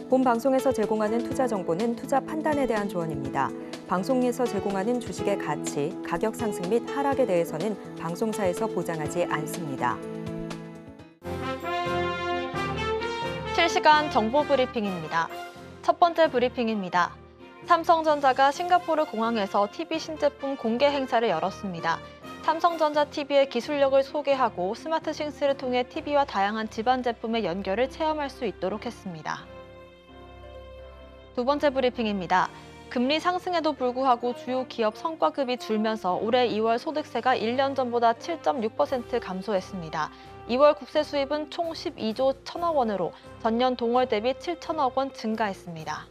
본 방송에서 제공하는 투자 정보는 투자 판단에 대한 조언입니다. 방송에서 제공하는 주식의 가치, 가격 상승 및 하락에 대해서는 방송사에서 보장하지 않습니다. 실시간 정보 브리핑입니다. 첫 번째 브리핑입니다. 삼성전자가 싱가포르 공항에서 TV 신제품 공개 행사를 열었습니다. 삼성전자 TV의 기술력을 소개하고 스마트싱스를 통해 TV와 다양한 집안 제품의 연결을 체험할 수 있도록 했습니다. 두 번째 브리핑입니다. 금리 상승에도 불구하고 주요 기업 성과급이 줄면서 올해 2월 소득세가 1년 전보다 7.6% 감소했습니다. 2월 국세 수입은 총 12조 1천억 원으로 전년 동월 대비 7천억 원 증가했습니다.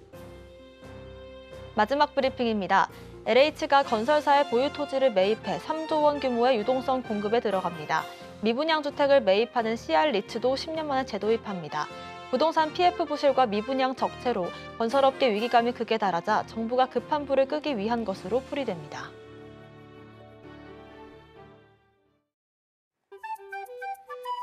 마지막 브리핑입니다. LH가 건설사의 보유 토지를 매입해 3조 원 규모의 유동성 공급에 들어갑니다. 미분양 주택을 매입하는 CR리츠도 10년 만에 재도입합니다. 부동산 PF 부실과 미분양 적체로 건설업계 위기감이 극에 달하자 정부가 급한 불을 끄기 위한 것으로 풀이됩니다.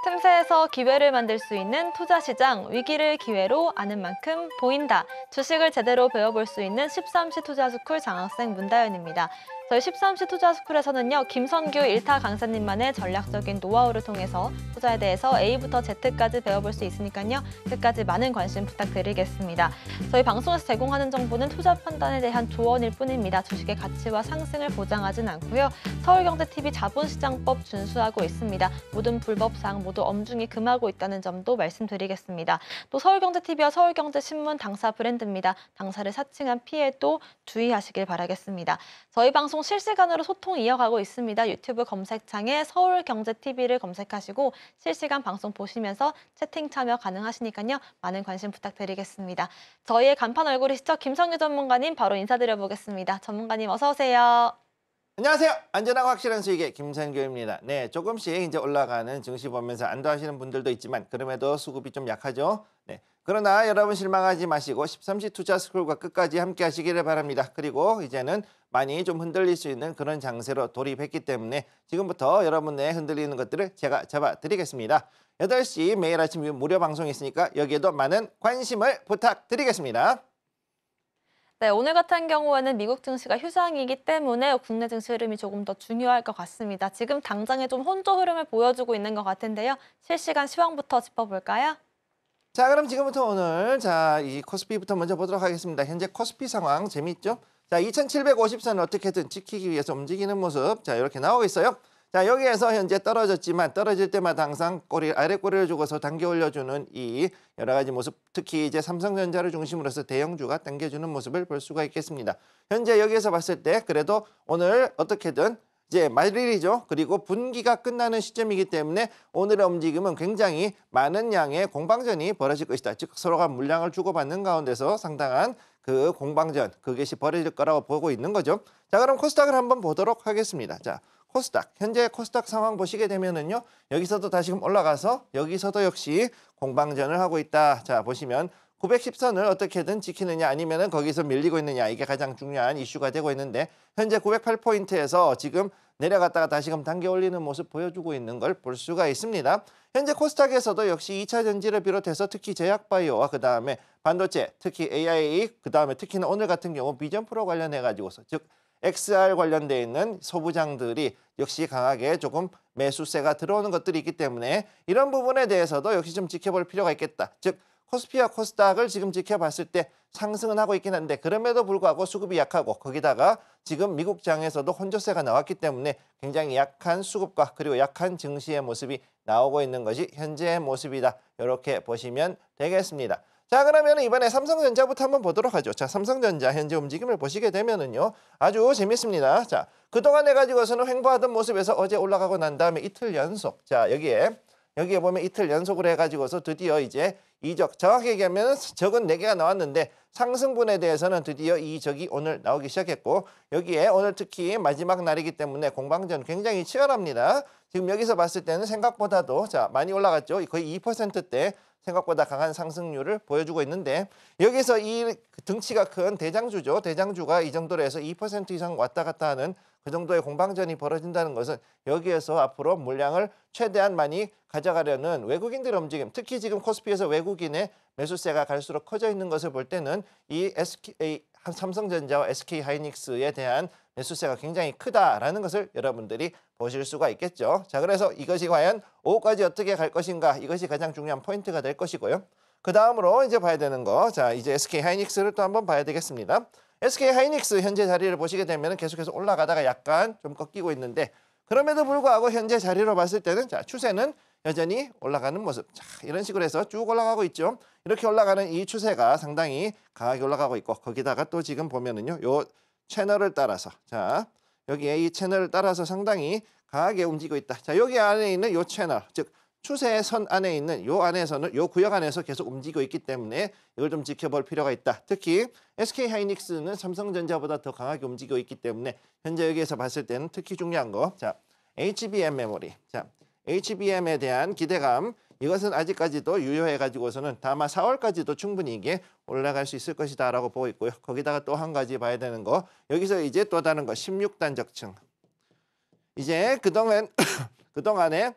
틈새에서 기회를 만들 수 있는 투자시장, 위기를 기회로 아는 만큼 보인다. 주식을 제대로 배워볼 수 있는 13시 투자스쿨 장학생 문다연입니다. 저희 13시 투자스쿨에서는요, 김선규 1타 강사님만의 전략적인 노하우를 통해서 투자에 대해서 A부터 Z까지 배워볼 수 있으니까요, 끝까지 많은 관심 부탁드리겠습니다. 저희 방송에서 제공하는 정보는 투자 판단에 대한 조언일 뿐입니다. 주식의 가치와 상승을 보장하진 않고요. 서울경제TV 자본시장법 준수하고 있습니다. 모든 불법사항 모두 엄중히 금하고 있다는 점도 말씀드리겠습니다. 또 서울경제TV와 서울경제신문 당사 브랜드입니다. 당사를 사칭한 피해도 주의하시길 바라겠습니다. 저희 방송 실시간으로 소통 이어가고 있습니다. 유튜브 검색창에 서울경제TV를 검색하시고 실시간 방송 보시면서 채팅 참여 가능하시니까요. 많은 관심 부탁드리겠습니다. 저희의 간판 얼굴이시죠? 김성규 전문가님 바로 인사드려보겠습니다. 전문가님 어서 오세요. 안녕하세요. 안전하고 확실한 수익의 김선규입니다. 네, 조금씩 이제 올라가는 증시 보면서 안도하시는 분들도 있지만 그럼에도 수급이 좀 약하죠. 네, 그러나 여러분 실망하지 마시고 13시 투자스쿨과 끝까지 함께 하시기를 바랍니다. 그리고 이제는 많이 좀 흔들릴 수 있는 그런 장세로 돌입했기 때문에 지금부터 여러분의 흔들리는 것들을 제가 잡아드리겠습니다. 8시 매일 아침 무료 방송이 있으니까 여기에도 많은 관심을 부탁드리겠습니다. 네, 오늘 같은 경우에는 미국 증시가 휴장이기 때문에 국내 증시 흐름이 조금 더 중요할 것 같습니다. 지금 당장에 좀 혼조 흐름을 보여주고 있는 것 같은데요. 실시간 시황부터 짚어볼까요? 자, 그럼 지금부터 오늘 이 코스피부터 먼저 보도록 하겠습니다. 현재 코스피 상황 재미있죠? 자, 2750선을 어떻게든 지키기 위해서 움직이는 모습, 자, 이렇게 나오고 있어요. 자, 여기에서 현재 떨어졌지만 떨어질 때마다 항상 아래 꼬리를 주고서 당겨 올려주는 이 여러 가지 모습, 특히 이제 삼성전자를 중심으로 해서 대형주가 당겨주는 모습을 볼 수가 있겠습니다. 현재 여기에서 봤을 때 그래도 오늘 어떻게든 이제 말일이죠. 그리고 분기가 끝나는 시점이기 때문에 오늘의 움직임은 굉장히 많은 양의 공방전이 벌어질 것이다. 즉 서로가 물량을 주고받는 가운데서 상당한 그 공방전, 그것이 벌어질 거라고 보고 있는 거죠. 자, 그럼 코스닥을 한번 보도록 하겠습니다. 자, 코스닥, 현재 코스닥 상황 보시게 되면은요, 여기서도 다시금 올라가서 여기서도 역시 공방전을 하고 있다. 자, 보시면 910선을 어떻게든 지키느냐 아니면은 거기서 밀리고 있느냐, 이게 가장 중요한 이슈가 되고 있는데 현재 908포인트에서 지금 내려갔다가 다시금 당겨 올리는 모습 보여주고 있는 걸 볼 수가 있습니다. 현재 코스닥에서도 역시 2차 전지를 비롯해서 특히 제약바이오와 그 다음에 반도체, 특히 AI, 그 다음에 특히나 오늘 같은 경우 비전프로 관련해 가지고서 즉 XR 관련돼 있는 소부장들이 역시 강하게 조금 매수세가 들어오는 것들이 있기 때문에 이런 부분에 대해서도 역시 좀 지켜볼 필요가 있겠다. 즉 코스피와 코스닥을 지금 지켜봤을 때 상승은 하고 있긴 한데 그럼에도 불구하고 수급이 약하고 거기다가 지금 미국장에서도 혼조세가 나왔기 때문에 굉장히 약한 수급과 그리고 약한 증시의 모습이 나오고 있는 것이 현재의 모습이다. 이렇게 보시면 되겠습니다. 자, 그러면 이번에 삼성전자부터 한번 보도록 하죠. 자, 삼성전자 현재 움직임을 보시게 되면은요, 아주 재밌습니다. 자, 그동안 해가지고서는 횡보하던 모습에서 어제 올라가고 난 다음에 이틀 연속. 자, 여기에 보면 이틀 연속으로 해가지고서 드디어 이제 이적, 정확히 얘기하면 적은 4개가 나왔는데 상승분에 대해서는 드디어 이적이 오늘 나오기 시작했고 여기에 오늘 특히 마지막 날이기 때문에 공방전 굉장히 치열합니다. 지금 여기서 봤을 때는 생각보다도 자 많이 올라갔죠. 거의 2%대 생각보다 강한 상승률을 보여주고 있는데 여기서 이 등치가 큰 대장주죠. 대장주가 이 정도로 해서 2% 이상 왔다 갔다 하는 그 정도의 공방전이 벌어진다는 것은 여기에서 앞으로 물량을 최대한 많이 가져가려는 외국인들의 움직임, 특히 지금 코스피에서 외국인의 매수세가 갈수록 커져 있는 것을 볼 때는 이 삼성전자와 SK하이닉스에 대한 매수세가 굉장히 크다라는 것을 여러분들이 보실 수가 있겠죠. 자, 그래서 이것이 과연 오후까지 어떻게 갈 것인가, 이것이 가장 중요한 포인트가 될 것이고요. 그 다음으로 이제 봐야 되는 거, 자, 이제 SK하이닉스를 또 한번 봐야 되겠습니다. SK하이닉스 현재 자리를 보시게 되면 계속해서 올라가다가 약간 좀 꺾이고 있는데 그럼에도 불구하고 현재 자리로 봤을 때는 자, 추세는 여전히 올라가는 모습. 자, 이런 식으로 해서 쭉 올라가고 있죠. 이렇게 올라가는 이 추세가 상당히 강하게 올라가고 있고 거기다가 또 지금 보면은요. 요 채널을 따라서 자, 여기에 이 채널을 따라서 상당히 강하게 움직이고 있다. 자, 여기 안에 있는 요 채널, 즉 추세선 안에 있는 요 안에서는 요 구역 안에서 계속 움직이고 있기 때문에 이걸 좀 지켜볼 필요가 있다. 특히 SK하이닉스는 삼성전자보다 더 강하게 움직이고 있기 때문에 현재 여기에서 봤을 때는 특히 중요한 거, 자, HBM 메모리, 자, HBM에 대한 기대감, 이것은 아직까지도 유효해가지고서는 다만 4월까지도 충분히 이게 올라갈 수 있을 것이다라고 보고 있고요. 거기다가 또 한 가지 봐야 되는 거, 여기서 이제 또 다른 거 16단 적층. 이제 그동안에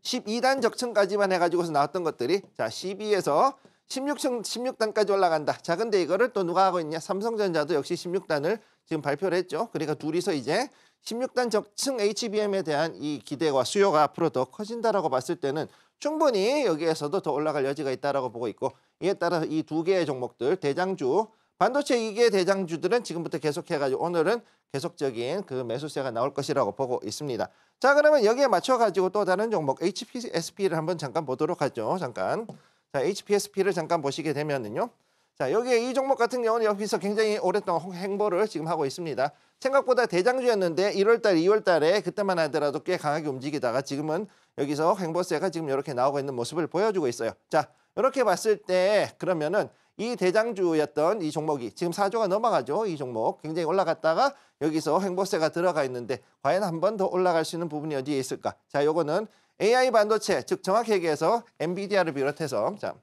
12단 적층까지만 해가지고서 나왔던 것들이 자 12에서 16단까지 올라간다. 자, 근데 이거를 또 누가 하고 있냐? 삼성전자도 역시 16단을 지금 발표를 했죠. 그러니까 둘이서 이제 16단 적층 HBM에 대한 이 기대와 수요가 앞으로 더 커진다라고 봤을 때는 충분히 여기에서도 더 올라갈 여지가 있다라고 보고 있고 이에 따라 이 두 개의 종목들 대장주 반도체 2개 대장주들은 지금부터 계속해가지고 오늘은 계속적인 그 매수세가 나올 것이라고 보고 있습니다. 자, 그러면 여기에 맞춰가지고 또 다른 종목 HPSP를 한번 잠깐 보도록 하죠. 잠깐. 자, HPSP를 잠깐 보시게 되면은요. 자, 여기에 이 종목 같은 경우는 여기서 굉장히 오랫동안 행보를 지금 하고 있습니다. 생각보다 대장주였는데 1월달, 2월달에 그때만 하더라도 꽤 강하게 움직이다가 지금은 여기서 행보세가 지금 이렇게 나오고 있는 모습을 보여주고 있어요. 자, 이렇게 봤을 때 그러면은 이 대장주였던 이 종목이 지금 4조가 넘어가죠. 이 종목 굉장히 올라갔다가 여기서 행보세가 들어가 있는데 과연 한 번 더 올라갈 수 있는 부분이 어디에 있을까? 자, 요거는 AI 반도체, 즉 정확히 얘기해서 엔비디아를 비롯해서 자,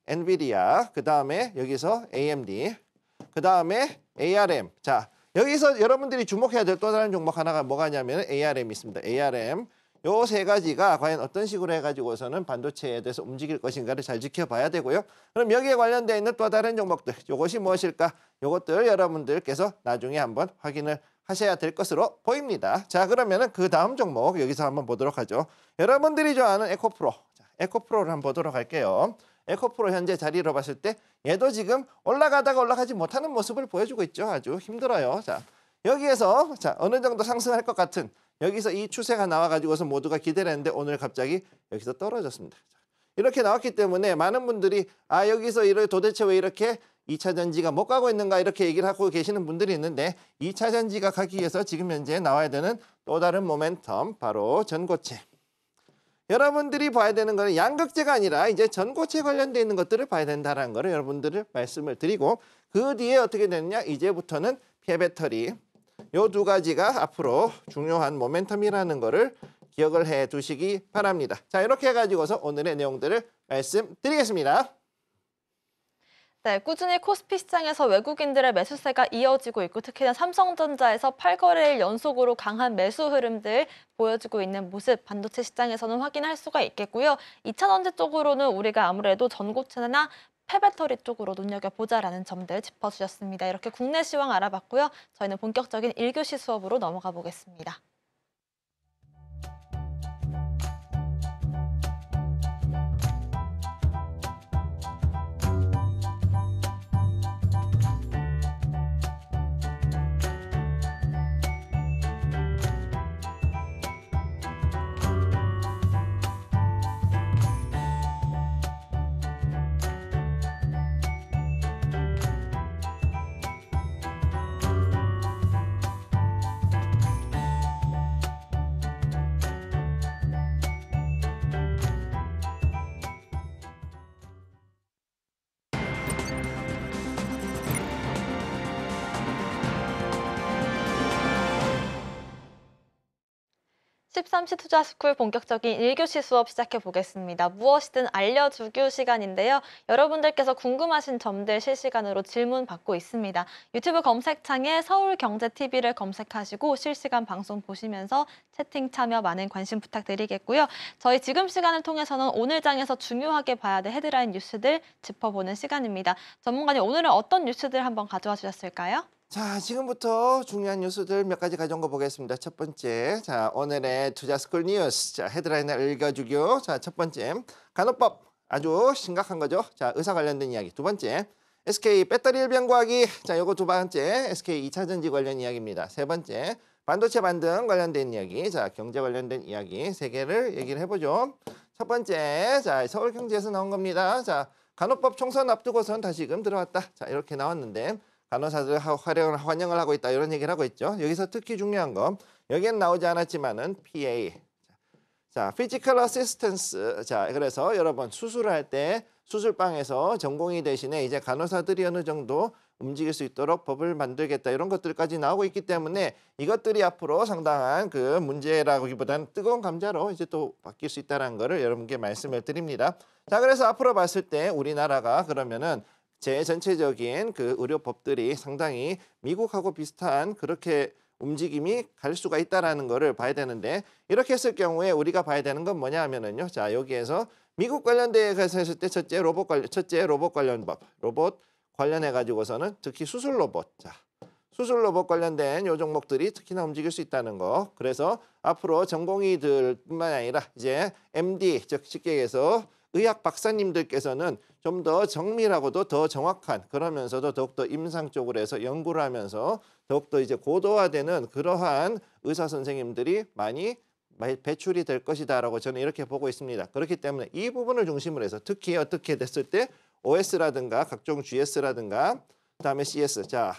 엔비디아, 그 다음에 여기서 AMD, 그 다음에 ARM. 자, 여기서 여러분들이 주목해야 될 또 다른 종목 하나가 뭐가냐면 ARM이 있습니다. ARM. 요 세 가지가 과연 어떤 식으로 해가지고서는 반도체에 대해서 움직일 것인가를 잘 지켜봐야 되고요. 그럼 여기에 관련되어 있는 또 다른 종목들, 요것이 무엇일까? 요것들 여러분들께서 나중에 한번 확인을 하셔야 될 것으로 보입니다. 자, 그러면은 그 다음 종목 여기서 한번 보도록 하죠. 여러분들이 좋아하는 에코프로. 자, 에코프로를 한번 보도록 할게요. 에코프로 현재 자리로 봤을 때 얘도 지금 올라가다가 올라가지 못하는 모습을 보여주고 있죠. 아주 힘들어요. 자, 여기에서 자 어느 정도 상승할 것 같은 여기서 이 추세가 나와가지고서 모두가 기대를 했는데 오늘 갑자기 여기서 떨어졌습니다. 자, 이렇게 나왔기 때문에 많은 분들이 아 여기서 도대체 왜 이렇게 2차 전지가 못 가고 있는가 이렇게 얘기를 하고 계시는 분들이 있는데 2차 전지가 가기 위해서 지금 현재 나와야 되는 또 다른 모멘텀 바로 전고체. 여러분들이 봐야 되는 거는 양극재가 아니라 이제 전고체 관련돼 있는 것들을 봐야 된다는 거를 여러분들을 말씀을 드리고 그 뒤에 어떻게 되느냐 이제부터는 폐배터리 요 두 가지가 앞으로 중요한 모멘텀이라는 거를 기억을 해 두시기 바랍니다. 자, 이렇게 해가지고서 오늘의 내용들을 말씀드리겠습니다. 네, 꾸준히 코스피 시장에서 외국인들의 매수세가 이어지고 있고 특히나 삼성전자에서 8거래일 연속으로 강한 매수 흐름들 보여주고 있는 모습 반도체 시장에서는 확인할 수가 있겠고요. 2차 전지 쪽으로는 우리가 아무래도 전고체나 폐배터리 쪽으로 눈여겨보자라는 점들 짚어주셨습니다. 이렇게 국내 시황 알아봤고요. 저희는 본격적인 1교시 수업으로 넘어가 보겠습니다. 13시 투자스쿨 본격적인 1교시 수업 시작해 보겠습니다. 무엇이든 알려주교 시간인데요. 여러분들께서 궁금하신 점들 실시간으로 질문 받고 있습니다. 유튜브 검색창에 서울경제TV를 검색하시고 실시간 방송 보시면서 채팅 참여 많은 관심 부탁드리겠고요. 저희 지금 시간을 통해서는 오늘 장에서 중요하게 봐야 될 헤드라인 뉴스들 짚어보는 시간입니다. 전문가님, 오늘은 어떤 뉴스들 한번 가져와 주셨을까요? 자, 지금부터 중요한 뉴스들 몇 가지 가져온 거 보겠습니다. 첫 번째, 자, 오늘의 투자스쿨 뉴스. 자, 헤드라인을 읽어주기요. 자, 첫 번째, 간호법 아주 심각한 거죠. 자, 의사 관련된 이야기. 두 번째, SK 배터리 일병 구하기. 자, 요거 두 번째, SK 2차 전지 관련 이야기입니다. 세 번째, 반도체 반등 관련된 이야기. 자, 경제 관련된 이야기 세 개를 얘기를 해보죠. 첫 번째, 자, 서울경제에서 나온 겁니다. 자, 간호법 총선 앞두고선 다시금 들어왔다. 자, 이렇게 나왔는데, 간호사들 환영을 하고 있다 이런 얘기를 하고 있죠. 여기서 특히 중요한 건 여기엔 나오지 않았지만은 PA, 자, Physical Assistance. 자, 그래서 여러분 수술할 때 수술방에서 전공의 대신에 이제 간호사들이 어느 정도 움직일 수 있도록 법을 만들겠다 이런 것들까지 나오고 있기 때문에 이것들이 앞으로 상당한 그 문제라기보다는 뜨거운 감자로 이제 또 바뀔 수 있다는 거를 여러분께 말씀을 드립니다. 자, 그래서 앞으로 봤을 때 우리나라가 그러면은 제 전체적인 그 의료법들이 상당히 미국하고 비슷한 그렇게 움직임이 갈 수가 있다라는 거를 봐야 되는데 이렇게 했을 경우에 우리가 봐야 되는 건 뭐냐 하면은요. 자, 여기에서 미국 관련돼서 했을 때 첫째 로봇 관련법, 로봇 관련해 가지고서는 특히 수술 로봇. 자, 수술 로봇 관련된 요 종목들이 특히나 움직일 수 있다는 거. 그래서 앞으로 전공의들뿐만 아니라 이제 MD 즉 쉽게 얘기해서 의학 박사님들께서는 좀 더 정밀하고도 더 정확한 그러면서도 더욱더 임상 쪽으로 해서 연구를 하면서 더욱더 이제 고도화되는 그러한 의사 선생님들이 많이 배출이 될 것이다라고 저는 이렇게 보고 있습니다. 그렇기 때문에 이 부분을 중심으로 해서 특히 어떻게 됐을 때 OS라든가 각종 GS라든가 그다음에 CS 자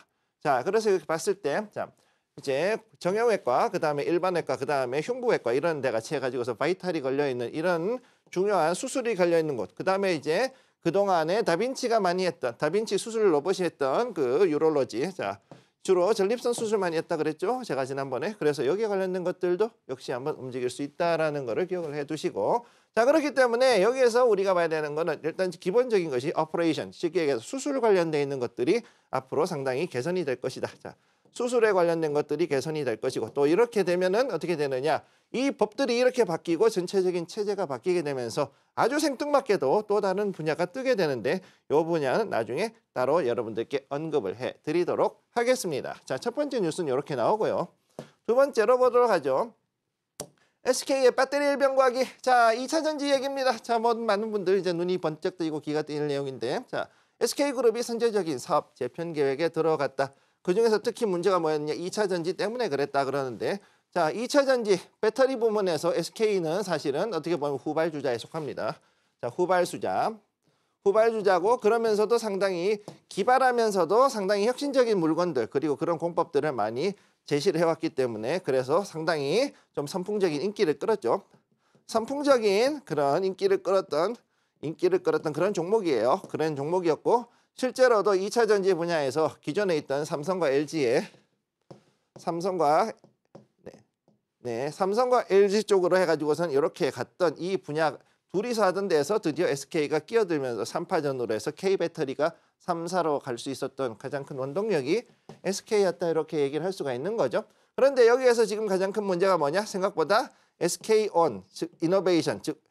그래서 이렇게 봤을 때 자 이제 정형외과 그다음에 일반외과 그다음에 흉부외과 이런 데 같이 해가지고서 바이탈이 걸려 있는 이런 중요한 수술이 걸려 있는 곳. 그다음에 이제 그동안에 다빈치가 많이 했던 다빈치 수술 로봇이 했던 그 유롤로지. 자, 주로 전립선 수술 많이 했다 그랬죠. 제가 지난번에. 그래서 여기에 관련된 것들도 역시 한번 움직일 수 있다라는 거를 기억을 해 두시고. 자, 그렇기 때문에 여기에서 우리가 봐야 되는 거는 일단 기본적인 것이 오퍼레이션, 쉽게 얘기해서 수술 관련돼 있는 것들이 앞으로 상당히 개선이 될 것이다. 자, 수술에 관련된 것들이 개선이 될 것이고 또 이렇게 되면은 어떻게 되느냐. 이 법들이 이렇게 바뀌고 전체적인 체제가 바뀌게 되면서 아주 생뚱맞게도 또 다른 분야가 뜨게 되는데 이 분야는 나중에 따로 여러분들께 언급을 해드리도록 하겠습니다. 자, 첫 번째 뉴스는 이렇게 나오고요. 두 번째로 보도록 하죠. SK의 배터리 일병 구하기. 자, 2차 전지 얘기입니다. 자, 뭐 많은 분들 이제 눈이 번쩍 뜨이고 귀가 뜨이는 내용인데 자, SK그룹이 선제적인 사업 재편 계획에 들어갔다. 그중에서 특히 문제가 뭐였냐. 2차 전지 때문에 그랬다 그러는데 자, 2차 전지 배터리 부문에서 SK는 사실은 어떻게 보면 후발주자에 속합니다. 자, 후발주자고 그러면서도 상당히 기발하면서도 상당히 혁신적인 물건들 그리고 그런 공법들을 많이 제시를 해왔기 때문에 그래서 상당히 좀 선풍적인 인기를 끌었죠. 선풍적인 그런 인기를 끌었던 그런 종목이에요. 그런 종목이었고 실제로도 2차 전지 분야에서 기존에 있던 삼성과 LG 쪽으로 해가지고선 이렇게 갔던 이 분야 둘이서 하던 데서 드디어 SK가 끼어들면서 3파전으로 해서 K배터리가 3사로 갈 수 있었던 가장 큰 원동력이 SK였다 이렇게 얘기를 할 수가 있는 거죠. 그런데 여기에서 지금 가장 큰 문제가 뭐냐? 생각보다 SK온, 즉 이노베이션, 즉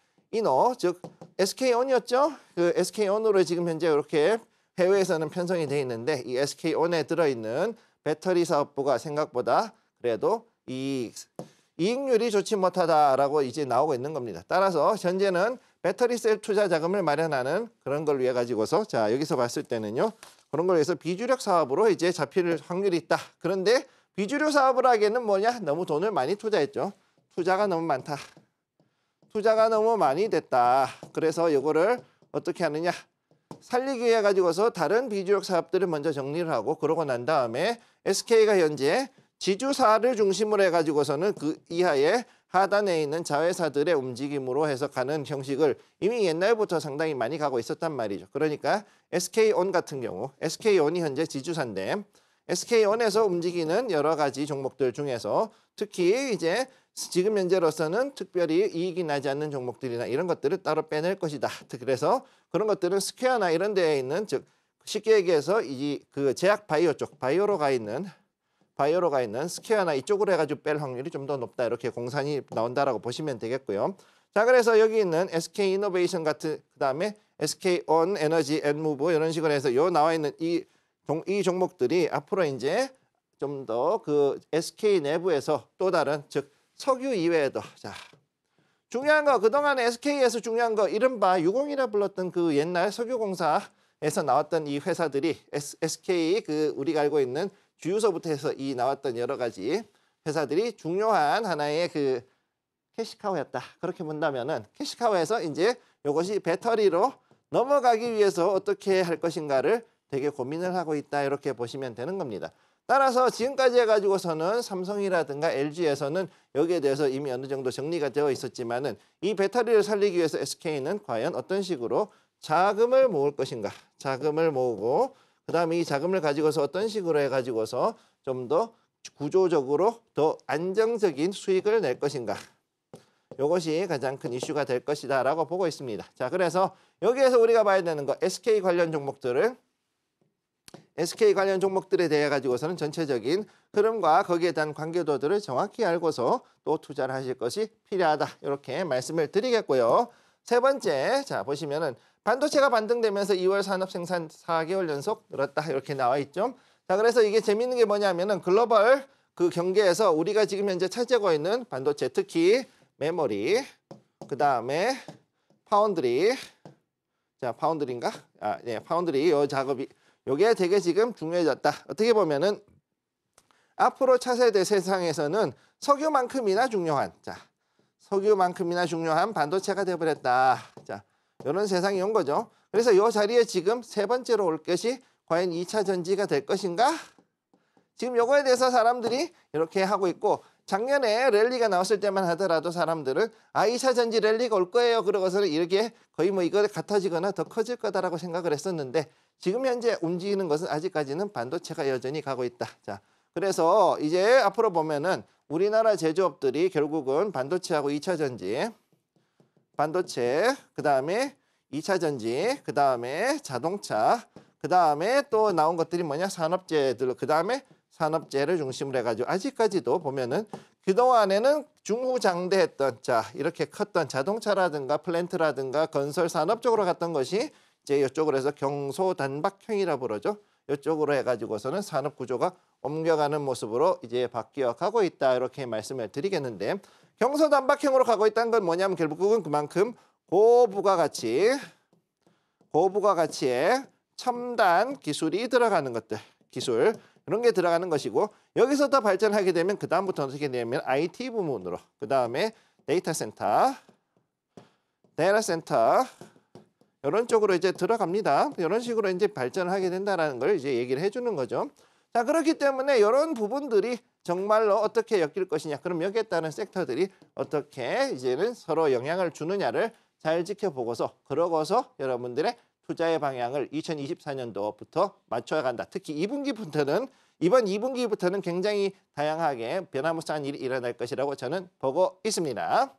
SK온이었죠. 그 SK온으로 지금 현재 이렇게 해외에서는 편성이 돼 있는데 이 SK온에 들어있는 배터리 사업부가 생각보다 그래도 이익률이 좋지 못하다라고 이제 나오고 있는 겁니다. 따라서 현재는 배터리셀 투자 자금을 마련하는 그런 걸 위해 가지고서 자, 여기서 봤을 때는요. 그런 걸 위해서 비주력 사업으로 이제 잡힐 확률이 있다. 그런데 비주력 사업을 하기에는 뭐냐? 너무 돈을 많이 투자했죠. 투자가 너무 많다. 투자가 너무 많이 됐다. 그래서 이거를 어떻게 하느냐? 살리기 위해 가지고서 다른 비주력 사업들을 먼저 정리를 하고 그러고 난 다음에 SK가 현재 지주사를 중심으로 해가지고서는 그 이하에 하단에 있는 자회사들의 움직임으로 해서 가는 형식을 이미 옛날부터 상당히 많이 가고 있었단 말이죠. 그러니까 SK온 같은 경우 SK온이 현재 지주사인데 SK온에서 움직이는 여러 가지 종목들 중에서 특히 이제 지금 현재로서는 특별히 이익이 나지 않는 종목들이나 이런 것들을 따로 빼낼 것이다. 그래서 그런 것들은 스퀘어나 이런 데에 있는, 즉 쉽게 얘기해서 이 그 제약 바이오 쪽, 바이오로 가 있는 스퀘어나 이쪽으로 해가지고 뺄 확률이 좀 더 높다. 이렇게 공산이 나온다라고 보시면 되겠고요. 자, 그래서 여기 있는 SK 이노베이션 같은, 그다음에 SK 온 에너지 앤 무브 이런 식으로 해서 요 나와 있는 이 종목들이 앞으로 이제 좀 더 그 SK 내부에서 또 다른, 즉 석유 이외에도, 자, 중요한 거, 그동안 SK에서 중요한 거 이른바 유공이라 불렀던 그 옛날 석유공사에서 나왔던 이 회사들이 SK 그 우리가 알고 있는 주유소부터 해서 이 나왔던 여러 가지 회사들이 중요한 하나의 그 캐시카우였다. 그렇게 본다면은 캐시카우에서 이제 이것이 배터리로 넘어가기 위해서 어떻게 할 것인가를 되게 고민을 하고 있다. 이렇게 보시면 되는 겁니다. 따라서 지금까지 해가지고서는 삼성이라든가 LG에서는 여기에 대해서 이미 어느 정도 정리가 되어 있었지만은 이 배터리를 살리기 위해서 SK는 과연 어떤 식으로 자금을 모을 것인가. 자금을 모으고 그다음에 이 자금을 가지고서 어떤 식으로 해가지고서 좀 더 구조적으로 더 안정적인 수익을 낼 것인가. 이것이 가장 큰 이슈가 될 것이다 라고 보고 있습니다. 자, 그래서 여기에서 우리가 봐야 되는 거 SK 관련 종목들에 대해 가지고서는 전체적인 흐름과 거기에 대한 관계도들을 정확히 알고서 또 투자를 하실 것이 필요하다. 이렇게 말씀을 드리겠고요. 세 번째, 자 보시면은 반도체가 반등되면서 2월 산업 생산 4개월 연속 늘었다. 이렇게 나와 있죠. 자, 그래서 이게 재밌는 게 뭐냐면은 글로벌 그 경계에서 우리가 지금 현재 차지하고 있는 반도체, 특히 메모리, 그 다음에 파운드리, 자 파운드리인가? 네, 파운드리 요 작업이 요게 되게 지금 중요해졌다. 어떻게 보면은 앞으로 차세대 세상에서는 석유만큼이나 중요한, 석유만큼이나 중요한 반도체가 되어버렸다. 자, 이런 세상이 온 거죠. 그래서 이 자리에 지금 세 번째로 올 것이 과연 2차 전지가 될 것인가? 지금 요거에 대해서 사람들이 이렇게 하고 있고, 작년에 랠리가 나왔을 때만 하더라도 사람들은 2차 전지 랠리가 올 거예요. 그러고서는 이렇게 거의 뭐 이거 같아지거나 더 커질 거다라고 생각을 했었는데, 지금 현재 움직이는 것은 아직까지는 반도체가 여전히 가고 있다. 자, 그래서 이제 앞으로 보면은 우리나라 제조업들이 결국은 반도체하고 2차 전지, 반도체, 그 다음에 2차 전지, 그 다음에 자동차, 그 다음에 또 나온 것들이 뭐냐, 산업재들, 그 다음에 산업재를 중심으로 해가지고 아직까지도 보면은 그동안에는 중후장대했던, 자 이렇게 컸던 자동차라든가 플랜트라든가 건설 산업 쪽으로 갔던 것이 이제 이쪽으로 해서 경소단박형이라 부르죠. 이쪽으로 해가지고서는 산업 구조가 옮겨가는 모습으로 이제 바뀌어 가고 있다. 이렇게 말씀을 드리겠는데, 경소단박형으로 가고 있다는 건 뭐냐면 결국은 그만큼 고부가가치에 첨단 기술이 들어가는 것들, 기술 이런 게 들어가는 것이고, 여기서 더 발전하게 되면 그 다음부터 어떻게 되냐면 IT 부문으로, 그 다음에 데이터 센터 이런 쪽으로 이제 들어갑니다. 이런 식으로 이제 발전을 하게 된다라는 걸 이제 얘기를 해주는 거죠. 자, 그렇기 때문에 이런 부분들이 정말로 어떻게 엮일 것이냐, 그럼 여기에 따른 섹터들이 어떻게 이제는 서로 영향을 주느냐를 잘 지켜보고서, 그러고서 여러분들의 투자의 방향을 2024년도부터 맞춰야 간다. 특히 이번 2분기부터는 굉장히 다양하게 변화무쌍한 일이 일어날 것이라고 저는 보고 있습니다.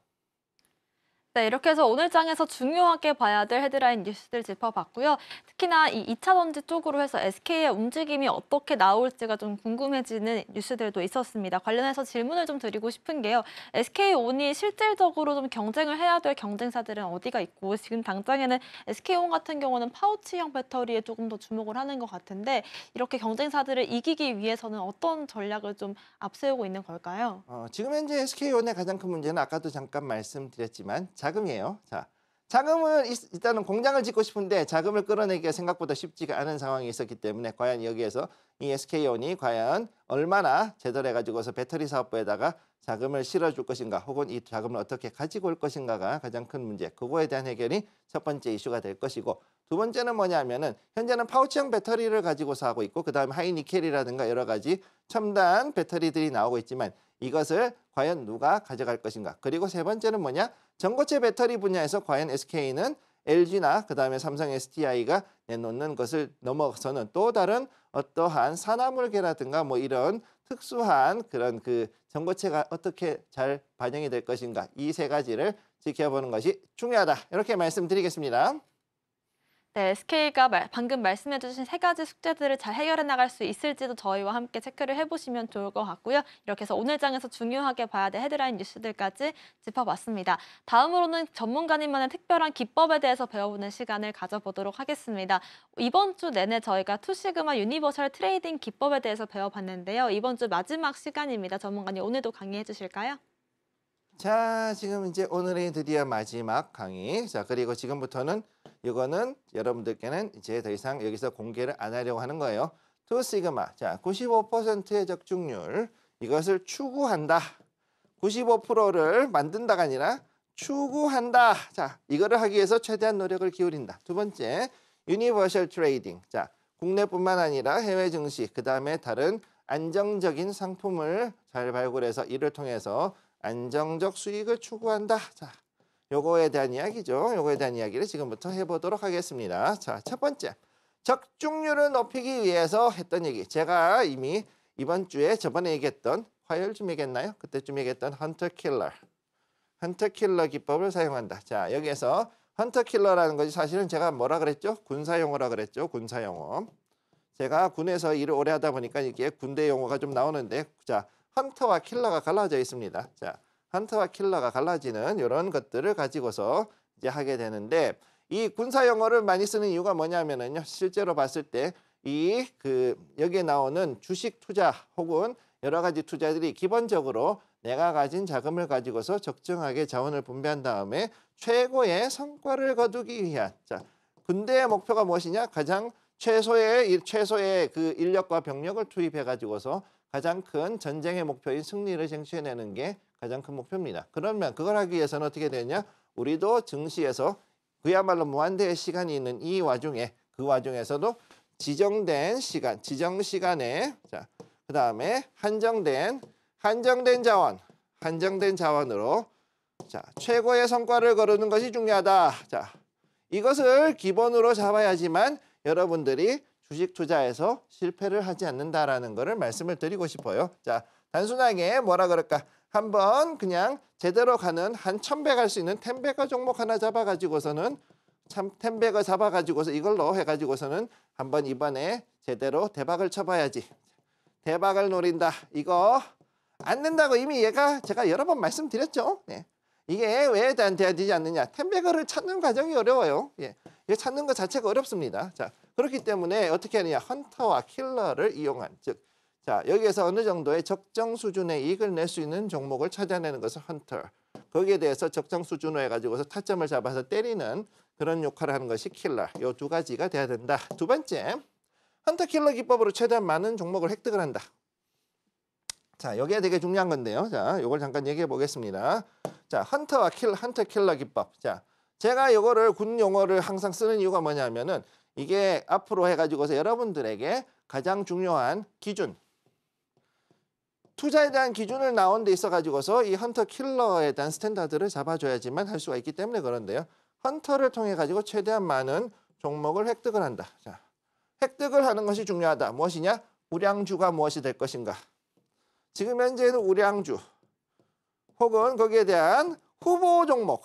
네, 이렇게 해서 오늘 장에서 중요하게 봐야 될 헤드라인 뉴스들 짚어봤고요. 특히나 이 2차 전지 쪽으로 해서 SK의 움직임이 어떻게 나올지가 좀 궁금해지는 뉴스들도 있었습니다. 관련해서 질문을 좀 드리고 싶은 게요. SK온이 실질적으로 좀 경쟁을 해야 될 경쟁사들은 어디가 있고, 지금 당장에는 SK온 같은 경우는 파우치형 배터리에 조금 더 주목을 하는 것 같은데, 이렇게 경쟁사들을 이기기 위해서는 어떤 전략을 좀 앞세우고 있는 걸까요? 지금 현재 SK온의 가장 큰 문제는 아까도 잠깐 말씀드렸지만 자금이에요. 자, 자금은 일단은 공장을 짓고 싶은데 자금을 끌어내기가 생각보다 쉽지가 않은 상황이 있었기 때문에, 과연 여기에서 이 SK온이 과연 얼마나 제대로 해가지고서 배터리 사업부에다가 자금을 실어줄 것인가, 혹은 이 자금을 어떻게 가지고 올 것인가가 가장 큰 문제, 그거에 대한 해결이 첫 번째 이슈가 될 것이고, 두 번째는 뭐냐면은 현재는 파우치형 배터리를 가지고서 하고 있고, 그 다음에 하이니켈이라든가 여러 가지 첨단 배터리들이 나오고 있지만 이것을 과연 누가 가져갈 것인가. 그리고 세 번째는 뭐냐, 전고체 배터리 분야에서 과연 SK는 LG나 그 다음에 삼성 SDI가 내놓는 것을 넘어서는 또 다른 어떠한 산화물계라든가 뭐 이런 특수한 그런 그 정보체가 어떻게 잘 반영이 될 것인가 이 세 가지를 지켜보는 것이 중요하다. 이렇게 말씀드리겠습니다. 네, SK가 방금 말씀해주신 세 가지 숙제들을 잘 해결해 나갈 수 있을지도 저희와 함께 체크를 해보시면 좋을 것 같고요. 이렇게 해서 오늘 장에서 중요하게 봐야 될 헤드라인 뉴스들까지 짚어봤습니다. 다음으로는 전문가님만의 특별한 기법에 대해서 배워보는 시간을 가져보도록 하겠습니다. 이번 주 내내 저희가 투시그마 유니버설 트레이딩 기법에 대해서 배워봤는데요. 이번 주 마지막 시간입니다. 전문가님 오늘도 강의해 주실까요? 자, 지금 이제 오늘이 드디어 마지막 강의. 자, 그리고 지금부터는 이거는 여러분들께는 이제 더 이상 여기서 공개를 안 하려고 하는 거예요. 투 시그마. 자, 95%의 적중률. 이것을 추구한다. 95%를 만든다가 아니라 추구한다. 자, 이거를 하기 위해서 최대한 노력을 기울인다. 두 번째, 유니버셜 트레이딩. 자, 국내뿐만 아니라 해외 증시, 그다음에 다른 안정적인 상품을 잘 발굴해서 이를 통해서 안정적 수익을 추구한다. 자, 요거에 대한 이야기죠. 요거에 대한 이야기를 지금부터 해보도록 하겠습니다. 자, 첫 번째, 적중률을 높이기 위해서 했던 얘기. 제가 이미 이번 주에 저번에 얘기했던 화요일쯤 얘기했나요? 그때쯤 얘기했던 헌터 킬러 기법을 사용한다. 자, 여기에서 헌터 킬러라는 것이 사실은 제가 뭐라 그랬죠? 군사용어라 그랬죠. 군사용어. 제가 군에서 일을 오래 하다 보니까 이게 군대 용어가 좀 나오는데, 자, 헌터와 킬러가 갈라져 있습니다. 자, 헌터와 킬러가 갈라지는 이런 것들을 가지고서 이제 하게 되는데, 이 군사 용어를 많이 쓰는 이유가 뭐냐면은요, 실제로 봤을 때 여기에 나오는 주식 투자 혹은 여러 가지 투자들이 기본적으로 내가 가진 자금을 가지고서 적정하게 자원을 분배한 다음에 최고의 성과를 거두기 위한, 자, 군대의 목표가 무엇이냐? 가장 최소의 그 인력과 병력을 투입해 가지고서 가장 큰 전쟁의 목표인 승리를 쟁취해내는 게 가장 큰 목표입니다. 그러면 그걸 하기 위해서는 어떻게 되냐? 우리도 증시에서 그야말로 무한대의 시간이 있는 이 와중에, 그 와중에서도 지정된 시간에, 자, 그 다음에 한정된 자원으로, 자, 최고의 성과를 거두는 것이 중요하다. 자, 이것을 기본으로 잡아야지만 여러분들이 주식 투자에서 실패를 하지 않는다라는 것을 말씀을 드리고 싶어요. 자, 단순하게 뭐라 그럴까? 한번 그냥 제대로 가는 한 1000배 갈 수 있는 텐베거 종목 하나 잡아가지고서는 텐베거 잡아가지고서 이걸로 해가지고서는 한번 이번에 제대로 대박을 쳐봐야지. 대박을 노린다. 이거 안 된다고 이미 제가 여러 번 말씀드렸죠. 네. 이게 왜 되지 않느냐? 텐베거를 찾는 과정이 어려워요. 예. 이거 찾는 것 자체가 어렵습니다. 자, 그렇기 때문에 어떻게 하느냐? 헌터와 킬러를 이용한, 즉, 자, 여기에서 어느 정도의 적정 수준의 이익을 낼 수 있는 종목을 찾아내는 것은 헌터. 거기에 대해서 적정 수준으로 해가지고서 타점을 잡아서 때리는 그런 역할을 하는 것이 킬러. 요 두 가지가 돼야 된다. 두 번째, 헌터 킬러 기법으로 최대한 많은 종목을 획득을 한다. 자, 여기에 되게 중요한 건데요. 자, 요걸 잠깐 얘기해 보겠습니다. 자, 헌터 킬러 기법. 자, 제가 요거를 군 용어를 항상 쓰는 이유가 뭐냐면은 이게 앞으로 해가지고서 여러분들에게 가장 중요한 기준, 투자에 대한 기준을 나온 데 있어가지고서 이 헌터 킬러에 대한 스탠다드를 잡아줘야지만 할 수가 있기 때문에 그런데요. 헌터를 통해 가지고 최대한 많은 종목을 획득을 한다. 자, 획득을 하는 것이 중요하다. 무엇이냐? 우량주가 무엇이 될 것인가? 지금 현재는 우량주 혹은 거기에 대한 후보 종목,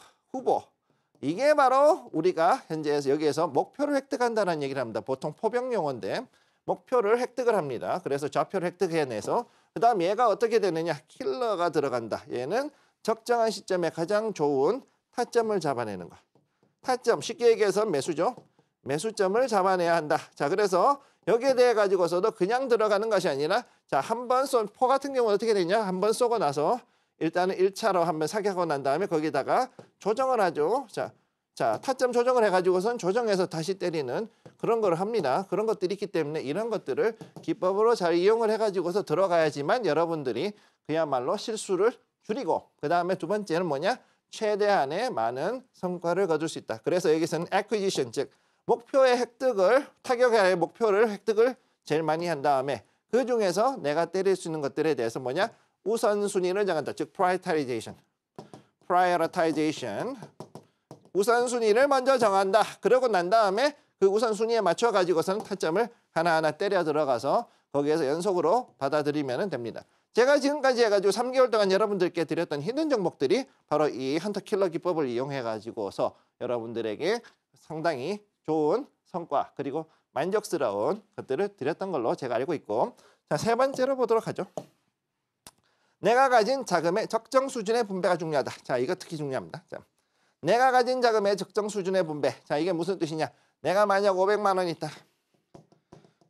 이게 바로 우리가 현재에서 여기에서 목표를 획득한다는 얘기를 합니다. 보통 포병 용어인데 목표를 획득을 합니다. 그래서 좌표를 획득해내서 그 다음 얘가 어떻게 되느냐? 킬러가 들어간다. 얘는 적정한 시점에 가장 좋은 타점을 잡아내는 것. 타점, 쉽게 얘기해서 매수죠. 매수점을 잡아내야 한다. 자, 그래서 여기에 대해 가지고서도 그냥 들어가는 것이 아니라, 자, 한번 포 같은 경우는 어떻게 되냐? 한번 쏘고 나서 일단은 1차로 한번 사격하고 난 다음에 거기다가 조정을 하죠. 자, 타점 조정을 해가지고선 조정해서 다시 때리는 그런 걸 합니다. 그런 것들이 있기 때문에 이런 것들을 기법으로 잘 이용을 해가지고서 들어가야지만 여러분들이 그야말로 실수를 줄이고, 그 다음에 두 번째는 뭐냐? 최대한의 많은 성과를 거둘 수 있다. 그래서 여기서는 acquisition, 즉 목표의 획득을, 타격의 목표를 획득을 제일 많이 한 다음에 그 중에서 내가 때릴 수 있는 것들에 대해서 뭐냐? 우선순위를 정한다. 즉 prioritization. 우선순위를 먼저 정한다. 그러고 난 다음에 그 우선순위에 맞춰 가지고서는 타점을 하나하나 때려 들어가서 거기에서 연속으로 받아들이면 됩니다. 제가 지금까지 해가지고 3개월 동안 여러분들께 드렸던 히든 종목들이 바로 이 헌터 킬러 기법을 이용해가지고서 여러분들에게 상당히 좋은 성과 그리고 만족스러운 것들을 드렸던 걸로 제가 알고 있고, 자, 세 번째로 보도록 하죠. 내가 가진 자금의 적정 수준의 분배가 중요하다. 자, 이거 특히 중요합니다. 자, 내가 가진 자금의 적정 수준의 분배. 자, 이게 무슨 뜻이냐? 내가 만약 500만 원이 있다.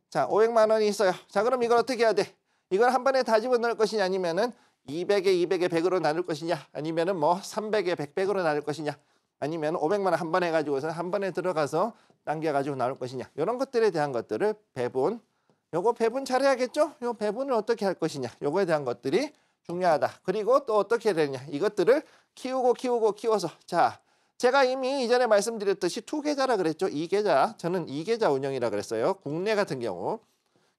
자, 500만 원이 있어요. 자, 그럼 이걸 어떻게 해야 돼? 이걸 한 번에 다 집어넣을 것이냐, 아니면은 200에 200에 100으로 나눌 것이냐, 아니면은 뭐 300에 100, 100으로 나눌 것이냐, 아니면 500만 원 한 번에 가지고서 한 번에 들어가서 당겨가지고 나올 것이냐, 이런 것들에 대한 것들을 배분, 요거 배분 잘해야겠죠? 요 배분을 어떻게 할 것이냐, 요거에 대한 것들이 중요하다. 그리고 또 어떻게 해야 되느냐, 이것들을 키워서, 자, 제가 이미 이전에 말씀드렸듯이 2계좌라 그랬죠. 2계좌, 저는 2계좌 운영이라 그랬어요. 국내 같은 경우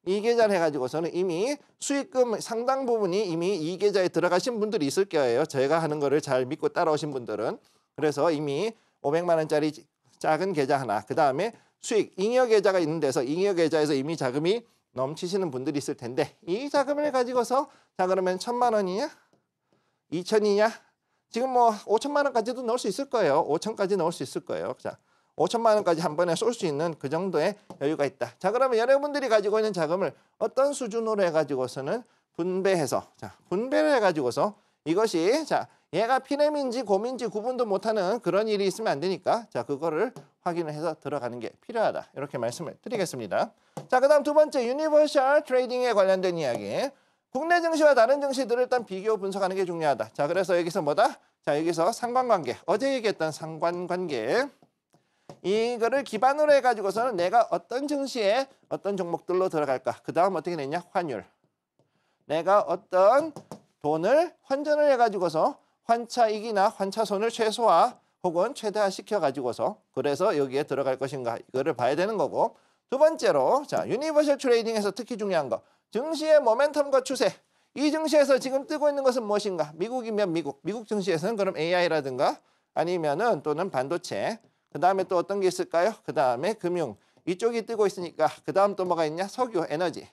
2계좌를 해가지고서는 이미 수익금 상당 부분이 이미 2계좌에 들어가신 분들이 있을 거예요. 저희가 하는 거를 잘 믿고 따라오신 분들은. 그래서 이미 500만 원짜리 작은 계좌 하나, 그 다음에 수익 잉여 계좌가 있는 데서 잉여 계좌에서 이미 자금이 넘치시는 분들이 있을 텐데, 이 자금을 가지고서 자, 그러면 1,000만 원이냐 2,000이냐, 지금 뭐 5천만 원까지도 넣을 수 있을 거예요. 5천까지 넣을 수 있을 거예요. 자, 5천만 원까지 한 번에 쏠 수 있는 그 정도의 여유가 있다. 자, 그러면 여러분들이 가지고 있는 자금을 어떤 수준으로 해가지고서는 분배해서, 자, 분배를 해가지고서 이것이, 자, 얘가 피렘인지 곰인지 구분도 못하는 그런 일이 있으면 안 되니까, 자, 그거를 확인을 해서 들어가는 게 필요하다. 이렇게 말씀을 드리겠습니다. 자, 그 다음 두 번째, 유니버셜 트레이딩에 관련된 이야기. 국내 증시와 다른 증시들을 일단 비교 분석하는 게 중요하다. 자, 그래서 여기서 뭐다? 자, 여기서 상관관계, 어제 얘기했던 상관관계, 이거를 기반으로 해가지고서는 내가 어떤 증시에 어떤 종목들로 들어갈까, 그 다음 어떻게 되냐, 환율, 내가 어떤 돈을 환전을 해가지고서 환차익이나 환차손을 최소화 혹은 최대화 시켜가지고서 그래서 여기에 들어갈 것인가, 이거를 봐야 되는 거고, 두 번째로, 자, 유니버셜 트레이딩에서 특히 중요한 거, 증시의 모멘텀과 추세. 이 증시에서 지금 뜨고 있는 것은 무엇인가? 미국이면 미국 증시에서는 그럼 AI라든가 아니면은 또는 반도체, 그 다음에 또 어떤 게 있을까요? 그 다음에 금융, 이쪽이 뜨고 있으니까 그 다음 또 뭐가 있냐? 석유, 에너지.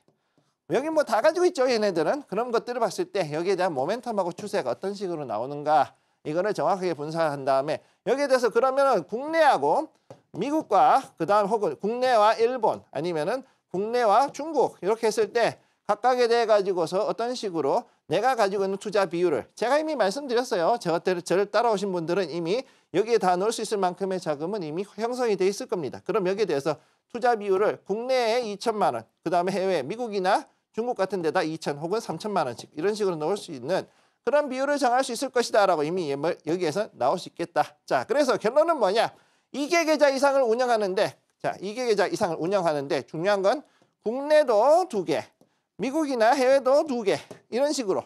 여기 뭐 다 가지고 있죠, 얘네들은. 그런 것들을 봤을 때 여기에 대한 모멘텀하고 추세가 어떤 식으로 나오는가, 이거를 정확하게 분석한 다음에 여기에 대해서 그러면은 국내하고 미국과 그 다음 혹은 국내와 일본 아니면은 국내와 중국 이렇게 했을 때 각각에 대해 가지고서 어떤 식으로 내가 가지고 있는 투자 비율을, 제가 이미 말씀드렸어요. 저를 따라오신 분들은 이미 여기에 다 넣을 수 있을 만큼의 자금은 이미 형성이 돼 있을 겁니다. 그럼 여기에 대해서 투자 비율을 국내에 2천만 원, 그 다음에 해외 미국이나 중국 같은 데다 2천 혹은 3천만 원씩 이런 식으로 넣을 수 있는 그런 비율을 정할 수 있을 것이다 라고 이미 여기에서 나올 수 있겠다. 자, 그래서 결론은 뭐냐, 2개 계좌 이상을 운영하는데, 자, 2개 계좌 이상을 운영하는데 중요한 건 국내도 2개, 미국이나 해외도 2개, 이런 식으로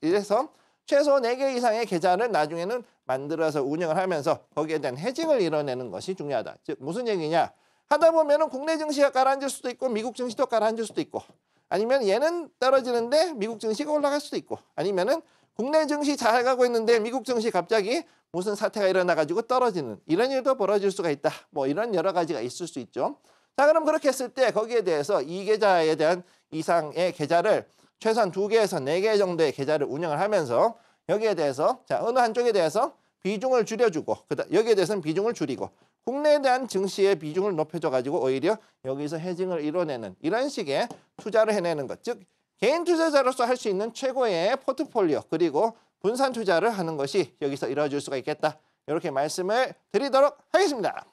이래서 최소 4개 이상의 계좌를 나중에는 만들어서 운영을 하면서 거기에 대한 해징을 이뤄내는 것이 중요하다. 즉 무슨 얘기냐, 하다 보면은 국내 증시가 가라앉을 수도 있고 미국 증시도 가라앉을 수도 있고, 아니면 얘는 떨어지는데 미국 증시가 올라갈 수도 있고, 아니면은 국내 증시 잘 가고 있는데 미국 증시 갑자기 무슨 사태가 일어나가지고 떨어지는 이런 일도 벌어질 수가 있다. 뭐 이런 여러 가지가 있을 수 있죠. 자, 그럼 그렇게 했을 때 거기에 대해서 이 계좌에 대한 이상의 계좌를 최소한 2개에서 4개 정도의 계좌를 운영을 하면서 여기에 대해서, 자, 어느 한쪽에 대해서 비중을 줄여주고, 여기에 대해서는 비중을 줄이고, 국내에 대한 증시의 비중을 높여줘가지고 오히려 여기서 해징을 이뤄내는 이런 식의 투자를 해내는 것, 즉 개인 투자자로서 할 수 있는 최고의 포트폴리오 그리고 분산 투자를 하는 것이 여기서 이루어질 수가 있겠다. 이렇게 말씀을 드리도록 하겠습니다.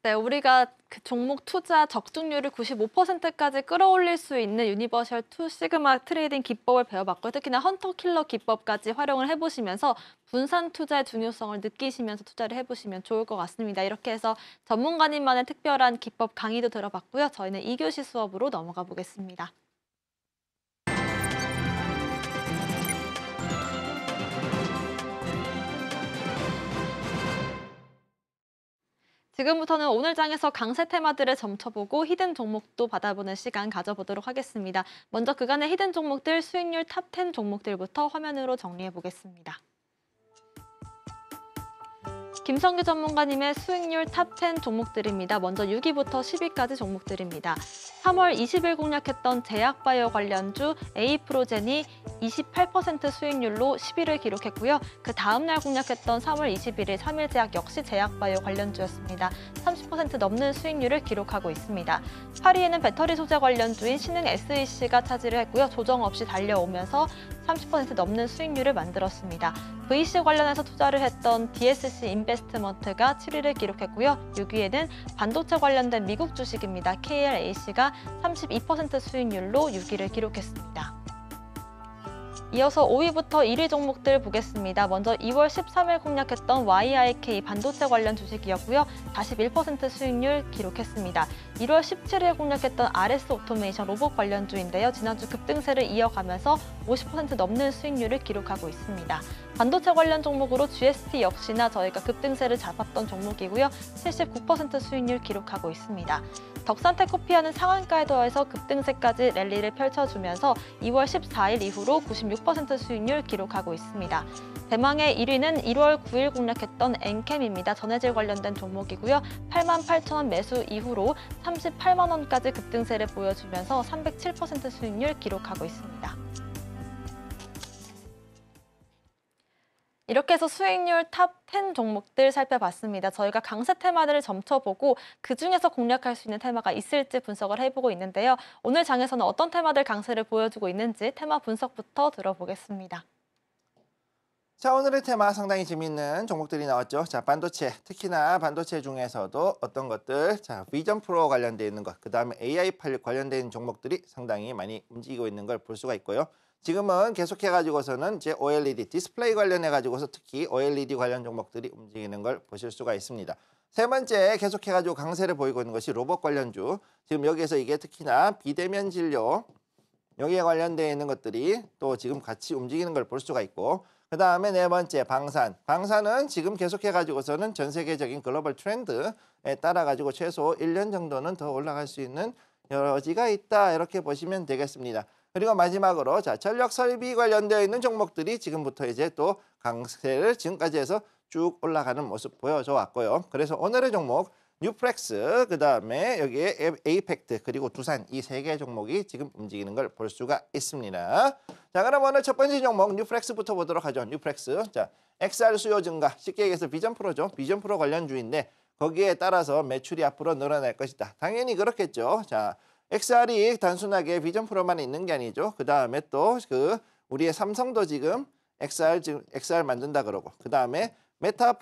네, 우리가 그 종목 투자 적중률을 95%까지 끌어올릴 수 있는 유니버셜 투 시그마 트레이딩 기법을 배워봤고, 특히나 헌터 킬러 기법까지 활용을 해보시면서 분산 투자의 중요성을 느끼시면서 투자를 해보시면 좋을 것 같습니다. 이렇게 해서 전문가님만의 특별한 기법 강의도 들어봤고요. 저희는 2교시 수업으로 넘어가 보겠습니다. 지금부터는 오늘 장에서 강세 테마들을 점쳐보고 히든 종목도 받아보는 시간 가져보도록 하겠습니다. 먼저 그간의 히든 종목들 수익률 탑 10 종목들부터 화면으로 정리해보겠습니다. 김성규 전문가님의 수익률 탑 10 종목들입니다. 먼저 6위부터 10위까지 종목들입니다. 3월 20일 공략했던 제약바이오 관련주 에이프로젠이 28% 수익률로 10위를 기록했고요. 그 다음날 공략했던 3월 21일 3일제약 역시 제약바이오 관련주였습니다. 30% 넘는 수익률을 기록하고 있습니다. 8위에는 배터리 소재 관련주인 신흥 SEC가 차지를 했고요. 조정 없이 달려오면서 30% 넘는 수익률을 만들었습니다. VC 관련해서 투자를 했던 DSC 인베스트먼트가 7위를 기록했고요. 6위에는 반도체 관련된 미국 주식입니다. KLAC가 32% 수익률로 6위를 기록했습니다. 이어서 5위부터 1위 종목들 보겠습니다. 먼저 2월 13일 공략했던 YIK 반도체 관련 주식이었고요. 41% 수익률 기록했습니다. 1월 17일 공략했던 RS 오토메이션 로봇 관련주인데요. 지난주 급등세를 이어가면서 50% 넘는 수익률을 기록하고 있습니다. 반도체 관련 종목으로 GST 역시나 저희가 급등세를 잡았던 종목이고요. 79% 수익률 기록하고 있습니다. 덕산테크코피아는 상한가에 더해서 급등세까지 랠리를 펼쳐주면서 2월 14일 이후로 96% 수익률 기록하고 있습니다. 대망의 1위는 1월 9일 공략했던 엔캠입니다. 전해질 관련된 종목이고요. 88,000원 매수 이후로 38만 원까지 급등세를 보여주면서 307% 수익률 기록하고 있습니다. 이렇게 해서 수익률 탑 10 종목들 살펴봤습니다. 저희가 강세 테마들을 점쳐보고 그중에서 공략할 수 있는 테마가 있을지 분석을 해보고 있는데요. 오늘 장에서는 어떤 테마들 강세를 보여주고 있는지 테마 분석부터 들어보겠습니다. 자, 오늘의 테마 상당히 재미있는 종목들이 나왔죠. 자, 반도체, 특히나 반도체 중에서도 어떤 것들, 자, 비전 프로 관련되어 있는 것, 그 다음에 AI 관련된 종목들이 상당히 많이 움직이고 있는 걸 볼 수가 있고요. 지금은 계속해가지고서는 이제 OLED, 디스플레이 관련해가지고서 특히 OLED 관련 종목들이 움직이는 걸 보실 수가 있습니다. 세 번째, 계속해가지고 강세를 보이고 있는 것이 로봇 관련주. 지금 여기에서 이게 특히나 비대면 진료, 여기에 관련되어 있는 것들이 또 지금 같이 움직이는 걸 볼 수가 있고, 그 다음에 네 번째, 방산. 방산은 지금 계속해가지고서는 전 세계적인 글로벌 트렌드에 따라가지고 최소 1년 정도는 더 올라갈 수 있는 여지가 있다. 이렇게 보시면 되겠습니다. 그리고 마지막으로 자, 전력 설비 관련되어 있는 종목들이 지금부터 이제 또 강세를 지금까지 해서 쭉 올라가는 모습 보여줘 왔고요. 그래서 오늘의 종목 뉴프렉스, 그 다음에 여기에 에이펙트, 그리고 두산, 이 세 개 종목이 지금 움직이는 걸 볼 수가 있습니다. 자, 그럼 오늘 첫 번째 종목 뉴프렉스부터 보도록 하죠. 뉴프렉스. 자, XR 수요 증가, 쉽게 얘기해서 비전 프로죠. 비전 프로 관련주인데 거기에 따라서 매출이 앞으로 늘어날 것이다. 당연히 그렇겠죠. 자, XR이 단순하게 비전 프로만 있는 게 아니죠. 그 다음에 또 우리의 삼성도 지금 XR 만든다 그러고, 그 다음에 메타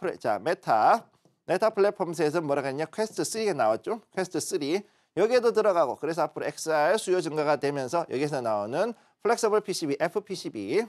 플랫폼스에서 뭐라고 했냐, 퀘스트 3가 나왔죠. 퀘스트 3 여기에도 들어가고, 그래서 앞으로 XR 수요 증가가 되면서 여기서 나오는 플렉서블 PCB, FPCB,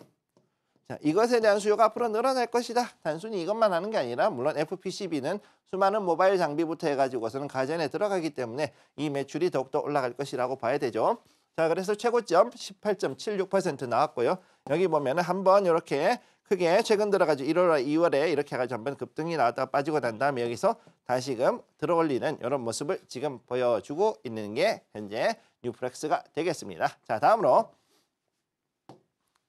자, 이것에 대한 수요가 앞으로 늘어날 것이다. 단순히 이것만 하는 게 아니라 물론 FPCB는 수많은 모바일 장비부터 해가지고서는 가전에 들어가기 때문에 이 매출이 더욱더 올라갈 것이라고 봐야 되죠. 자, 그래서 최고점 18.76% 나왔고요. 여기 보면은 한번 이렇게 크게 최근 들어가지고 1월, 2월에 이렇게 해가지고 한번 급등이 나왔다가 빠지고 난 다음에 여기서 다시금 들어올리는 이런 모습을 지금 보여주고 있는 게 현재 뉴프렉스가 되겠습니다. 자, 다음으로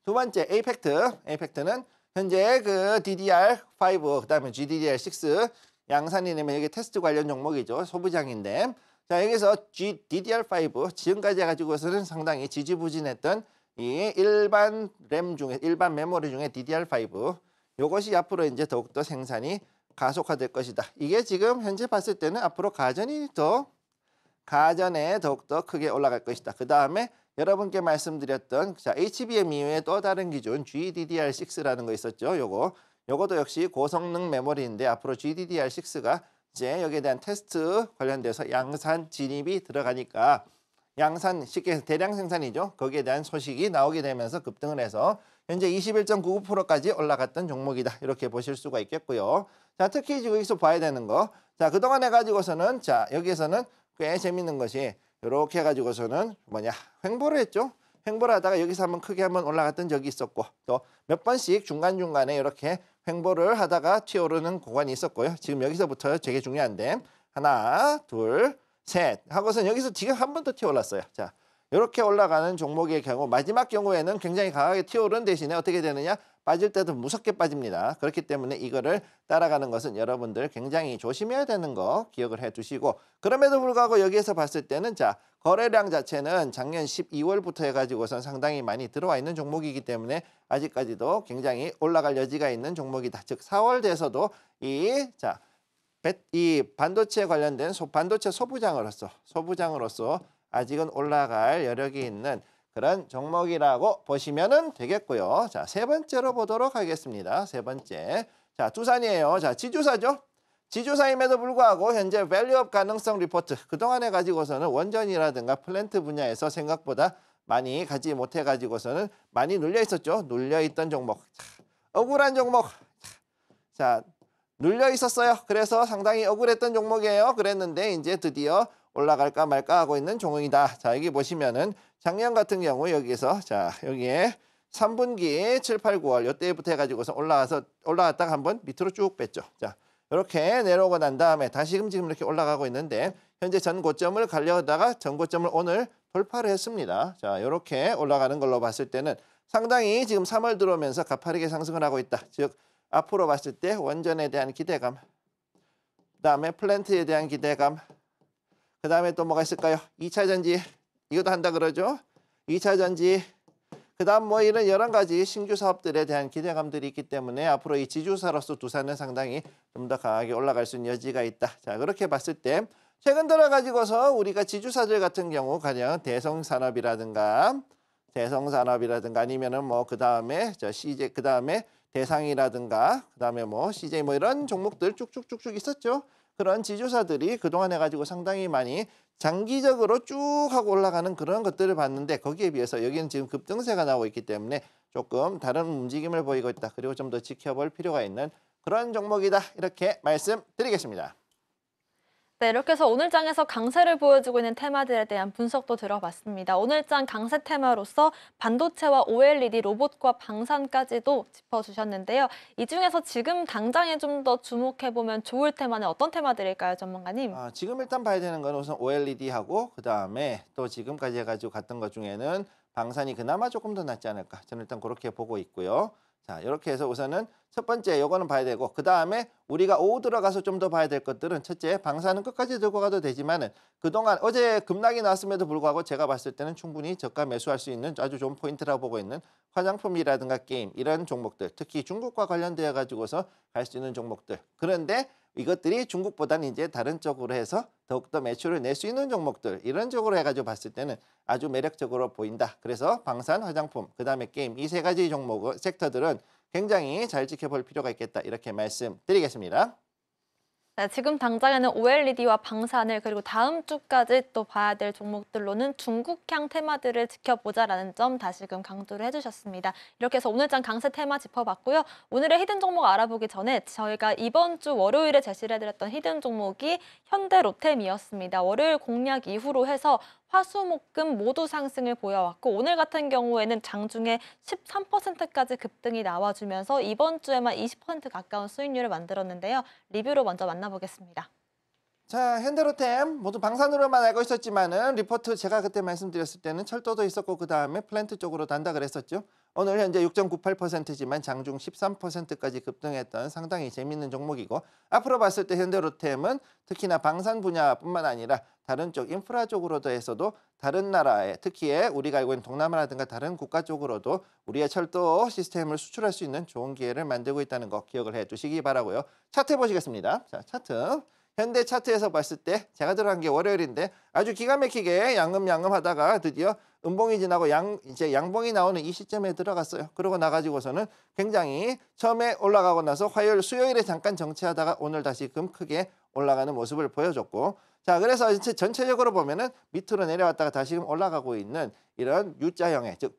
두 번째 에이펙트는 현재 그 DDR5, 그다음에 GDDR6 양산이냐면 여기 테스트 관련 종목이죠. 소부장인데, 자, 여기서 DDR5 지금까지 해가지고서는 상당히 지지부진했던 이 일반 램 중에, 일반 메모리 중에 DDR5 요것이 앞으로 이제 더욱더 생산이 가속화될 것이다. 이게 지금 현재 봤을 때는 앞으로 가전에 더욱더 크게 올라갈 것이다. 그 다음에 여러분께 말씀드렸던 자, HBM 이후에 또 다른 기준 GDDR6라는 거 있었죠. 요것도 역시 고성능 메모리인데 앞으로 GDDR6가 이제 여기에 대한 테스트 관련돼서 양산 진입이 들어가니까 양산, 쉽게 해서 대량 생산이죠. 거기에 대한 소식이 나오게 되면서 급등을 해서 현재 21.99%까지 올라갔던 종목이다. 이렇게 보실 수가 있겠고요. 자, 특히 여기서 봐야 되는 거. 자, 그동안 해가지고서는 자, 여기에서는 꽤 재밌는 것이 이렇게 해가지고서는 횡보를 했죠. 횡보를 하다가 여기서 한번 크게 한번 올라갔던 적이 있었고, 또 몇 번씩 중간중간에 이렇게 횡보를 하다가 튀어오르는 구간이 있었고요. 지금 여기서부터 되게 중요한데 하나, 둘, 셋 하고서 여기서 지금 한 번 더 튀어올랐어요. 자, 이렇게 올라가는 종목의 경우 마지막 경우에는 굉장히 강하게 튀어오른 대신에 어떻게 되느냐? 빠질 때도 무섭게 빠집니다. 그렇기 때문에 이거를 따라가는 것은 여러분들 굉장히 조심해야 되는 거 기억을 해 두시고, 그럼에도 불구하고 여기에서 봤을 때는 자, 거래량 자체는 작년 12월부터 해가지고선 상당히 많이 들어와 있는 종목이기 때문에 아직까지도 굉장히 올라갈 여지가 있는 종목이다. 즉 4월 돼서도 이 반도체 관련된 반도체 소부장으로서 아직은 올라갈 여력이 있는 그런 종목이라고 보시면 되겠고요. 자, 세 번째로 보도록 하겠습니다. 세 번째. 자, 두산이에요. 자, 지주사죠. 지주사임에도 불구하고 현재 밸류업 가능성 리포트 그동안 해가지고서는 원전이라든가 플랜트 분야에서 생각보다 많이 가지 못해가지고서는 많이 눌려 있었죠. 눌려 있던 종목. 자, 억울한 종목. 자, 눌려 있었어요. 그래서 상당히 억울했던 종목이에요. 그랬는데 이제 드디어 올라갈까 말까 하고 있는 종목이다. 자, 여기 보시면은 작년 같은 경우 여기서 자, 여기에 3분기 7, 8, 9월 이때부터 해가지고서 올라갔다가 한번 밑으로 쭉 뺐죠. 자, 이렇게 내려오고 난 다음에 다시금 지금 이렇게 올라가고 있는데 현재 전 고점을 가려다가 전 고점을 오늘 돌파를 했습니다. 자, 이렇게 올라가는 걸로 봤을 때는 상당히 지금 3월 들어오면서 가파르게 상승을 하고 있다. 즉 앞으로 봤을 때 원전에 대한 기대감, 그다음에 플랜트에 대한 기대감, 그다음에 또 뭐가 있을까요? 2차 전지 이것도 한다 그러죠. 2차 전지, 그다음 뭐 이런 여러 가지 신규 사업들에 대한 기대감들이 있기 때문에 앞으로 이 지주사로서 두산은 상당히 좀 더 강하게 올라갈 수 있는 여지가 있다. 자, 그렇게 봤을 때 최근 들어 가지고서 우리가 지주사들 같은 경우 가령 대성산업이라든가 아니면은 뭐 그다음에 CJ, 그다음에 대상이라든가 그다음에 뭐 CJ 뭐 이런 종목들 쭉쭉쭉쭉 있었죠. 그런 지주사들이 그동안 해가지고 상당히 많이 장기적으로 쭉 하고 올라가는 그런 것들을 봤는데 거기에 비해서 여기는 지금 급등세가 나오고 있기 때문에 조금 다른 움직임을 보이고 있다. 그리고 좀 더 지켜볼 필요가 있는 그런 종목이다. 이렇게 말씀드리겠습니다. 네, 이렇게 해서 오늘 장에서 강세를 보여주고 있는 테마들에 대한 분석도 들어봤습니다. 오늘 장 강세 테마로서 반도체와 OLED, 로봇과 방산까지도 짚어주셨는데요. 이 중에서 지금 당장에 좀 더 주목해보면 좋을 테마는 어떤 테마들일까요, 전문가님? 지금 일단 봐야 되는 건 우선 OLED하고 그다음에 또 지금까지 해가지고 갔던 것 중에는 방산이 그나마 조금 더 낫지 않을까. 저는 일단 그렇게 보고 있고요. 자, 이렇게 해서 우선은 첫 번째 요거는 봐야 되고 그다음에 우리가 오후 들어가서 좀 더 봐야 될 것들은 첫째 방사는 끝까지 들고 가도 되지만은 그동안 어제 급락이 나왔음에도 불구하고 제가 봤을 때는 충분히 저가 매수할 수 있는 아주 좋은 포인트라고 보고 있는 화장품이라든가 게임 이런 종목들, 특히 중국과 관련되어 가지고서 갈 수 있는 종목들. 그런데 이것들이 중국보다는 이제 다른 쪽으로 해서 더욱더 매출을 낼 수 있는 종목들, 이런 쪽으로 해가지고 봤을 때는 아주 매력적으로 보인다. 그래서 방산, 화장품, 그다음에 게임 이 세 가지 종목 섹터들은 굉장히 잘 지켜볼 필요가 있겠다. 이렇게 말씀드리겠습니다. 네, 지금 당장에는 OLED와 방산을 그리고 다음 주까지 또 봐야 될 종목들로는 중국향 테마들을 지켜보자라는 점 다시금 강조를 해주셨습니다. 이렇게 해서 오늘 장 강세 테마 짚어봤고요. 오늘의 히든 종목 알아보기 전에 저희가 이번 주 월요일에 제시를 해드렸던 히든 종목이 현대로템이었습니다. 월요일 공략 이후로 해서 화수목금 모두 상승을 보여왔고 오늘 같은 경우에는 장중에 13%까지 급등이 나와주면서 이번 주에만 20% 가까운 수익률을 만들었는데요. 리뷰로 먼저 만나보겠습니다. 자, 현대로템 모두 방산으로만 알고 있었지만은 리포트 제가 그때 말씀드렸을 때는 철도도 있었고 그다음에 플랜트 쪽으로 단다 그랬었죠. 오늘 현재 6.98%지만 장중 13%까지 급등했던 상당히 재밌는 종목이고 앞으로 봤을 때 현대로템은 특히나 방산 분야뿐만 아니라 다른 쪽 인프라 쪽으로도 해서도 다른 나라에 특히 우리가 알고 있는 동남아라든가 다른 국가 쪽으로도 우리의 철도 시스템을 수출할 수 있는 좋은 기회를 만들고 있다는 거 기억을 해 두시기 바라고요. 차트 보시겠습니다. 자, 차트. 현대 차트에서 봤을 때 제가 들어간 게 월요일인데 아주 기가 막히게 양금 하다가 드디어 음봉이 지나고 이제 양봉이 나오는 이 시점에 들어갔어요. 그러고 나가지고서는 굉장히 처음에 올라가고 나서 수요일에 잠깐 정체하다가 오늘 다시금 크게 올라가는 모습을 보여줬고 자, 그래서 전체적으로 보면은 밑으로 내려왔다가 다시금 올라가고 있는 이런 U자형의 즉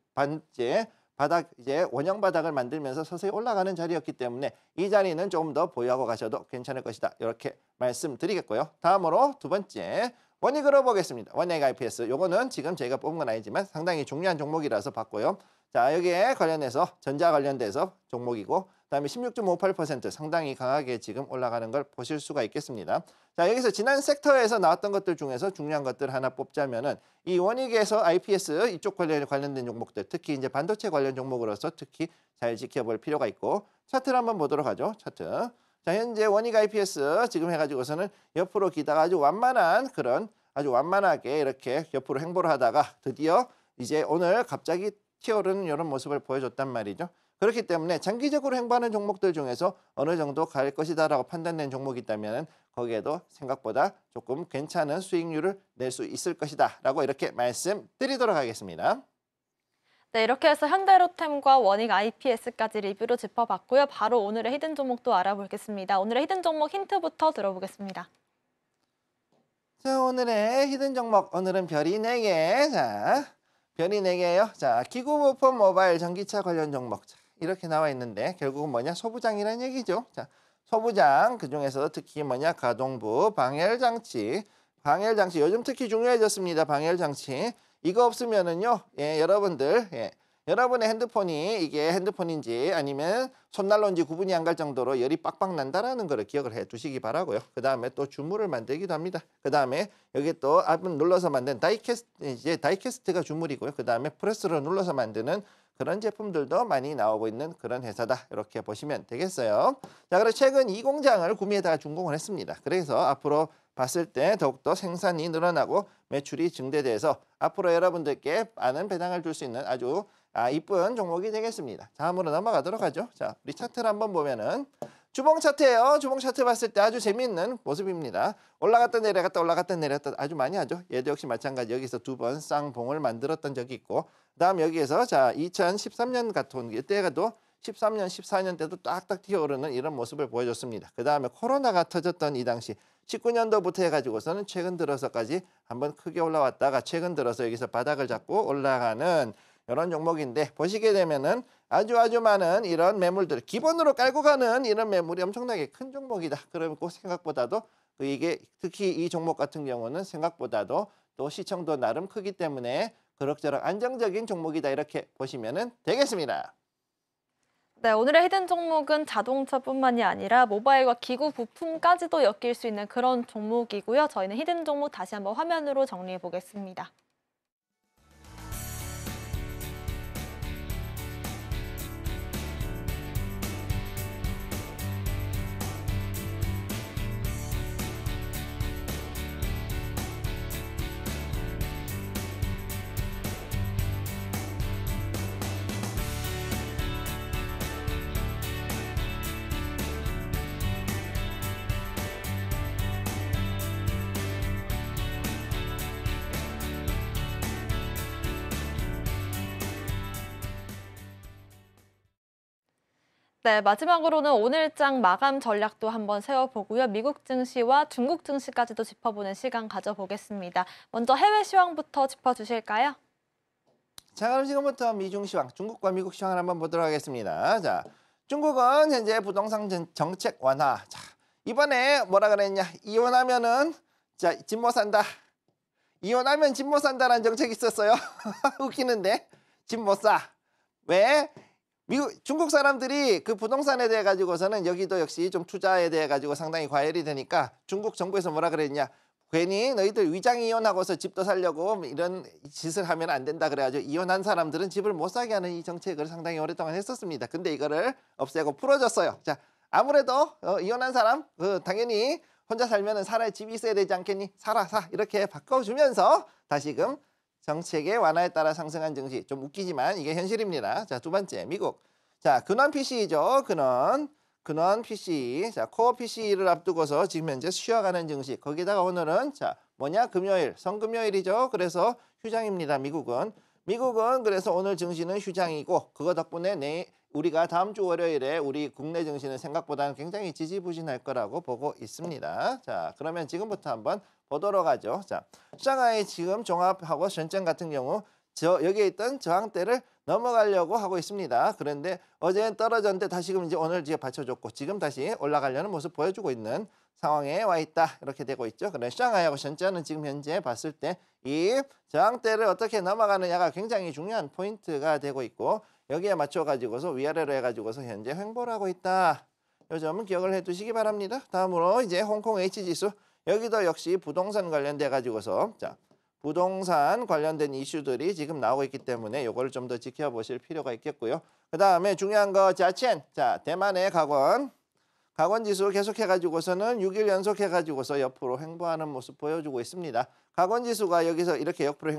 바닥 이제 원형 바닥을 만들면서 서서히 올라가는 자리였기 때문에 이 자리는 조금 더 보유하고 가셔도 괜찮을 것이다. 이렇게 말씀드리겠고요. 다음으로 두 번째 원익으로 보겠습니다. 원익 IPS 요거는 지금 저희가 뽑은 건 아니지만 상당히 중요한 종목이라서 봤고요. 자, 여기에 관련해서 전자 관련돼서 종목이고 그다음에 16.58% 상당히 강하게 지금 올라가는 걸 보실 수가 있겠습니다. 자, 여기서 지난 섹터에서 나왔던 것들 중에서 중요한 것들 하나 뽑자면은 이 원익에서 IPS 이쪽 관련된 종목들, 특히 이제 반도체 관련 종목으로서 특히 잘 지켜볼 필요가 있고, 차트를 한번 보도록 하죠. 차트. 자, 현재 원익 IPS 지금 해가지고서는 옆으로 기다가 아주 완만한 그런 아주 완만하게 이렇게 옆으로 행보를 하다가 드디어 이제 오늘 갑자기 튀어오르는 이런 모습을 보여줬단 말이죠. 그렇기 때문에 장기적으로 행보하는 종목들 중에서 어느 정도 갈 것이다라고 판단된 종목이 있다면 거기에도 생각보다 조금 괜찮은 수익률을 낼 수 있을 것이다라고 이렇게 말씀드리도록 하겠습니다. 네, 이렇게 해서 현대로템과 원익 IPS까지 리뷰로 짚어봤고요. 바로 오늘의 히든 종목도 알아보겠습니다. 오늘의 히든 종목 힌트부터 들어보겠습니다. 자, 오늘의 히든 종목, 오늘은 별이 4개. 자, 별이 4개예요. 자, 기구부품 모바일 전기차 관련 종목. 자, 이렇게 나와 있는데 결국은 뭐냐? 소부장이라는 얘기죠. 자, 소부장, 그중에서 특히 뭐냐? 가동부, 방열장치. 방열장치 요즘 특히 중요해졌습니다. 방열장치. 이거 없으면은요, 여러분들, 여러분의 핸드폰이 이게 핸드폰인지 아니면 손난로인지 구분이 안 갈 정도로 열이 빡빡 난다라는 거를 기억을 해 두시기 바라고요. 그 다음에 또 주물을 만들기도 합니다. 그 다음에 여기 또 앞을 눌러서 만든 다이캐스트가 주물이고요. 그 다음에 프레스로 눌러서 만드는 그런 제품들도 많이 나오고 있는 그런 회사다. 이렇게 보시면 되겠어요. 자, 그래서 최근 이 공장을 구미에다가 준공을 했습니다. 그래서 앞으로 봤을 때 더욱더 생산이 늘어나고 매출이 증대돼서 앞으로 여러분들께 많은 배당을 줄 수 있는 아주 이쁜 종목이 되겠습니다. 다음으로 넘어가도록 하죠. 자, 우리 차트를 한번 보면은 주봉 차트예요. 주봉 차트 봤을 때 아주 재미있는 모습입니다. 올라갔다 내려갔다 올라갔다 내려갔다 아주 많이 하죠. 얘도 역시 마찬가지 여기서 2번 쌍봉을 만들었던 적이 있고, 그다음 여기에서 자 2013년 같은 이때가도 13년, 14년 때도 딱딱 튀어오르는 이런 모습을 보여줬습니다. 그 다음에 코로나가 터졌던 이 당시 19년도부터 해가지고서는 최근 들어서까지 한번 크게 올라왔다가 최근 들어서 여기서 바닥을 잡고 올라가는 이런 종목인데, 보시게 되면은 아주 많은 이런 매물들 기본으로 깔고 가는 이런 매물이 엄청나게 큰 종목이다. 그리고 생각보다도 이게 특히 이 종목 같은 경우는 생각보다도 또 시청도 나름 크기 때문에 그럭저럭 안정적인 종목이다. 이렇게 보시면은 되겠습니다. 네, 오늘의 히든 종목은 자동차뿐만이 아니라 모바일과 기구 부품까지도 엮일 수 있는 그런 종목이고요. 저희는 히든 종목 다시 한번 화면으로 정리해 보겠습니다. 네, 마지막으로는 오늘장 마감 전략도 한번 세워보고요. 미국 증시와 중국 증시까지도 짚어보는 시간 가져보겠습니다. 먼저 해외 시황부터 짚어주실까요? 자, 그럼 지금부터 미중 시황, 중국과 미국 시황을 한번 보도록 하겠습니다. 자, 중국은 현재 부동산 정책 완화. 자, 이번에 뭐라 그랬냐? 이혼하면은 자, 집 못 산다. 이혼하면 집 못 산다라는 정책이 있었어요. 웃기는데 집 못 사. 왜? 중국 사람들이 그 부동산에 대해 가지고서는 여기도 역시 좀 투자에 대해 가지고 상당히 과열이 되니까 중국 정부에서 뭐라 그랬냐? 괜히 너희들 위장 이혼하고서 집도 살려고 이런 짓을 하면 안 된다 그래가지고 이혼한 사람들은 집을 못 사게 하는 이 정책을 상당히 오랫동안 했었습니다. 근데 이거를 없애고 풀어줬어요. 자, 아무래도 이혼한 사람 당연히 혼자 살면은 살아야 집이 있어야 되지 않겠니? 사 이렇게 바꿔주면서 다시금 정책의 완화에 따라 상승한 증시. 좀 웃기지만 이게 현실입니다. 자, 두 번째 미국. 자, 근원 PCE죠. 근원 PCE. 자, 코어 PCE를 앞두고서 지금 현재 쉬어가는 증시. 거기다가 오늘은 자, 뭐냐? 금요일, 성금요일이죠. 그래서 휴장입니다. 미국은 그래서 오늘 증시는 휴장이고 그거 덕분에 우리가 다음 주 월요일에 우리 국내 증시는 생각보다는 굉장히 지지부진할 거라고 보고 있습니다. 자, 그러면 지금부터 한번 보도록 하죠. 자, 샹하이 지금 종합하고 션전 같은 경우 여기에 있던 저항대를 넘어가려고 하고 있습니다. 그런데 어제는 떨어졌는데 다시금 이제 오늘 이제 받쳐줬고 지금 다시 올라가려는 모습 보여주고 있는 상황에 와 있다. 이렇게 되고 있죠. 그런데 샹하이하고 션전은 지금 현재 봤을 때 이 저항대를 어떻게 넘어가느냐가 굉장히 중요한 포인트가 되고 있고 여기에 맞춰가지고서 위아래로 해가지고서 현재 횡보를 하고 있다. 이 점은 기억을 해두시기 바랍니다. 다음으로 이제 홍콩 H지수. 여기도 역시 부동산 관련돼 가지고서 자 부동산 관련된 이슈들이 지금 나오고 있기 때문에 요거를 좀 더 지켜보실 필요가 있겠고요. 그 다음에 중요한 거 자첸. 자 대만의 각원지수 계속해가지고서는 6일 연속해가지고서 옆으로 횡보하는 모습 보여주고 있습니다. 각원지수가 여기서 이렇게 옆으로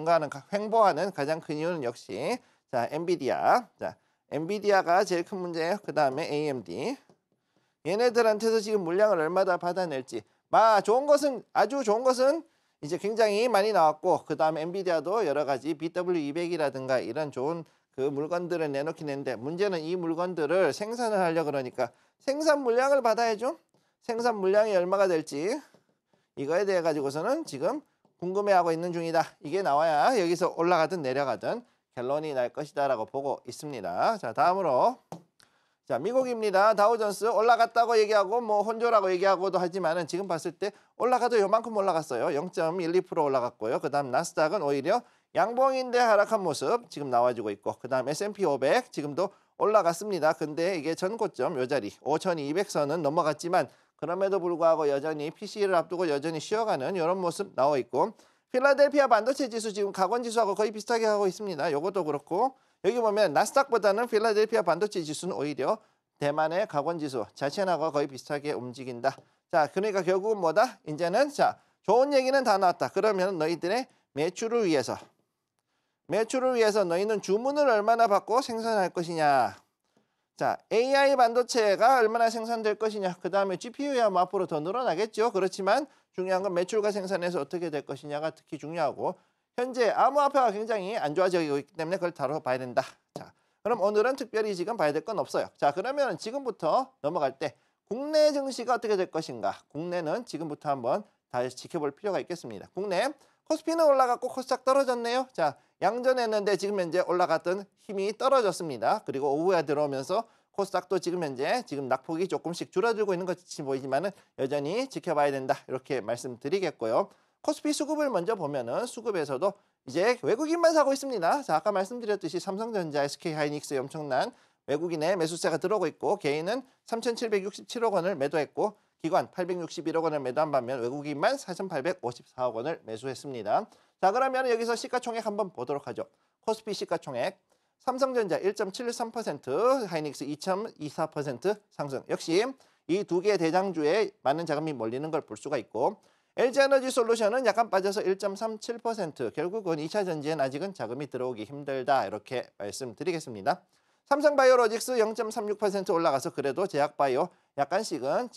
횡보하는 가장 큰 이유는 역시 자 엔비디아. 자 엔비디아가 제일 큰 문제예요. 그 다음에 AMD. 얘네들한테서 지금 물량을 얼마나 받아낼지. 아주 좋은 것은 이제 굉장히 많이 나왔고 그 다음에 엔비디아도 여러 가지 BW200이라든가 이런 좋은 그 물건들을 내놓긴 했는데 문제는 이 물건들을 생산을 하려고 그러니까 생산 물량을 받아야죠. 생산 물량이 얼마가 될지 이거에 대해 가지고서는 지금 궁금해하고 있는 중이다. 이게 나와야 여기서 올라가든 내려가든 결론이 날 것이다 라고 보고 있습니다. 자 다음으로 자 미국입니다. 다우존스 올라갔다고 얘기하고 뭐 혼조라고 얘기하고도 하지만은 지금 봤을 때 올라가도 요만큼 올라갔어요. 0.12% 올라갔고요. 그 다음 나스닥은 오히려 양봉인데 하락한 모습 지금 나와주고 있고 그 다음 S&P 500 지금도 올라갔습니다. 근데 이게 전고점 요 자리 5200선은 넘어갔지만 그럼에도 불구하고 여전히 PC를 앞두고 여전히 쉬어가는 이런 모습 나와 있고 필라델피아 반도체 지수 지금 각원지수하고 거의 비슷하게 하고 있습니다. 요것도 그렇고 여기 보면 나스닥보다는 필라델피아 반도체 지수는 오히려 대만의 각원지수 자첸하고 거의 비슷하게 움직인다. 자, 그러니까 결국은 뭐다? 이제는 자 좋은 얘기는 다 나왔다. 그러면 너희들의 매출을 위해서 너희는 주문을 얼마나 받고 생산할 것이냐. 자, AI 반도체가 얼마나 생산될 것이냐. 그 다음에 GPU야 뭐 앞으로 더 늘어나겠죠. 그렇지만 중요한 건 매출과 생산에서 어떻게 될 것이냐가 특히 중요하고 현재 암호화폐가 굉장히 안 좋아지고 있기 때문에 그걸 다뤄봐야 된다. 자, 그럼 오늘은 특별히 지금 봐야 될 건 없어요. 자, 그러면 지금부터 넘어갈 때 국내 증시가 어떻게 될 것인가. 국내는 지금부터 한번 다시 지켜볼 필요가 있겠습니다. 국내 코스피는 올라갔고 코스닥 떨어졌네요. 자, 양전했는데 지금 현재 올라갔던 힘이 떨어졌습니다. 그리고 오후에 들어오면서 코스닥도 지금 현재 낙폭이 조금씩 줄어들고 있는 것이 보이지만은 여전히 지켜봐야 된다. 이렇게 말씀드리겠고요. 코스피 수급을 먼저 보면은 수급에서도 이제 외국인만 사고 있습니다. 자, 아까 말씀드렸듯이 삼성전자, SK하이닉스에 엄청난 외국인의 매수세가 들어오고 있고 개인은 3,767억 원을 매도했고 기관 861억 원을 매도한 반면 외국인만 4,854억 원을 매수했습니다. 자, 그러면 여기서 시가총액 한번 보도록 하죠. 코스피 시가총액 삼성전자 1.73%, 하이닉스 2.24% 상승. 역시 이 두 개의 대장주에 많은 자금이 몰리는 걸 볼 수가 있고 LG에너지솔루션은 약간 빠져서 1.37%. 결국은 2차 전지엔 아직은 자금이 들어오기 힘들다. 이렇게 말씀드리겠습니다. 삼성바이오로직스 0.36% 올라가서 그래도 제약바이오 약간씩은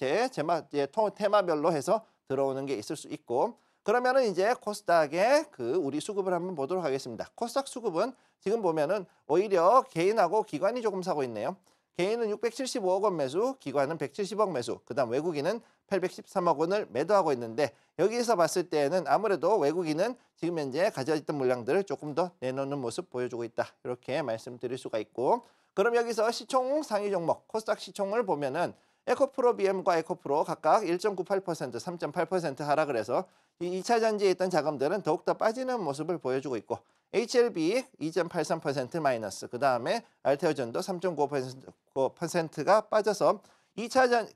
테마별로 해서 들어오는 게 있을 수 있고 그러면은 이제 코스닥의 우리 수급을 한번 보도록 하겠습니다. 코스닥 수급은 지금 보면은 오히려 개인하고 기관이 조금 사고 있네요. 개인은 675억 원 매수, 기관은 170억 매수, 그 다음 외국인은 813억 원을 매도하고 있는데 여기서 봤을 때는 아무래도 외국인은 지금 현재 가져있던 물량들을 조금 더 내놓는 모습 보여주고 있다. 이렇게 말씀드릴 수가 있고 그럼 여기서 시총 상위 종목, 코스닥 시총을 보면은 에코프로 BM과 에코프로 각각 1.98%, 3.8% 하락을 해서 이 2차 전지에 있던 자금들은 더욱더 빠지는 모습을 보여주고 있고 HLB 2.83% 마이너스, 그 다음에 알테오전도 3.95%가 빠져서 2차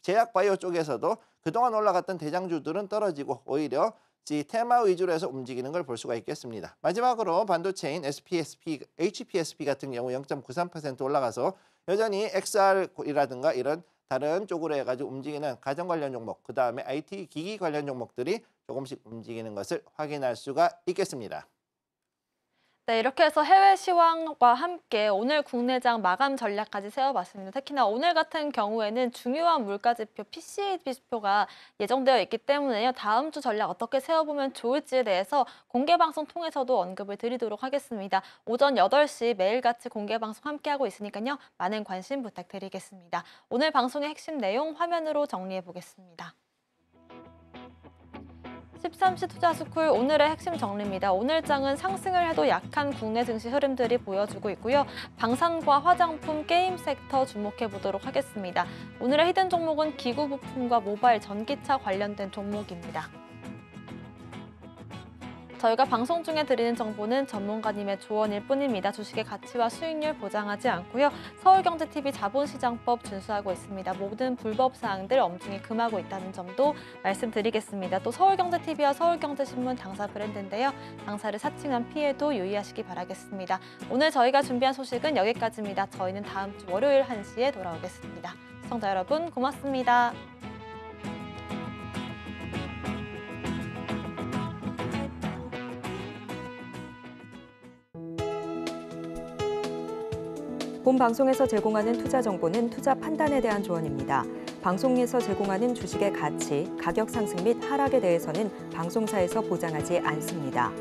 제약바이오 쪽에서도 그동안 올라갔던 대장주들은 떨어지고 오히려 테마 위주로 해서 움직이는 걸 볼 수가 있겠습니다. 마지막으로 반도체인 HPSP 같은 경우 0.93% 올라가서 여전히 XR이라든가 이런 다른 쪽으로 해가지고 움직이는 가전 관련 종목, 그 다음에 IT 기기 관련 종목들이 조금씩 움직이는 것을 확인할 수가 있겠습니다. 네, 이렇게 해서 해외 시황과 함께 오늘 국내장 마감 전략까지 세워봤습니다. 특히나 오늘 같은 경우에는 중요한 물가지표 PCE 지표가 예정되어 있기 때문에요. 다음 주 전략 어떻게 세워보면 좋을지에 대해서 공개방송 통해서도 언급을 드리도록 하겠습니다. 오전 8시 매일같이 공개방송 함께하고 있으니까요. 많은 관심 부탁드리겠습니다. 오늘 방송의 핵심 내용 화면으로 정리해보겠습니다. 13시 투자스쿨 오늘의 핵심 정리입니다. 오늘 장은 상승을 해도 약한 국내 증시 흐름들이 보여주고 있고요. 방산과 화장품, 게임 섹터 주목해 보도록 하겠습니다. 오늘의 히든 종목은 기구 부품과 모바일, 전기차 관련된 종목입니다. 저희가 방송 중에 드리는 정보는 전문가님의 조언일 뿐입니다. 주식의 가치와 수익률 보장하지 않고요. 서울경제TV 자본시장법 준수하고 있습니다. 모든 불법 사항들 엄중히 금하고 있다는 점도 말씀드리겠습니다. 또 서울경제TV와 서울경제신문 당사 브랜드인데요. 당사를 사칭한 피해도 유의하시기 바라겠습니다. 오늘 저희가 준비한 소식은 여기까지입니다. 저희는 다음 주 월요일 1시에 돌아오겠습니다. 시청자 여러분 고맙습니다. 본 방송에서 제공하는 투자 정보는 투자 판단에 대한 조언입니다. 방송에서 제공하는 주식의 가치, 가격 상승 및 하락에 대해서는 방송사에서 보장하지 않습니다.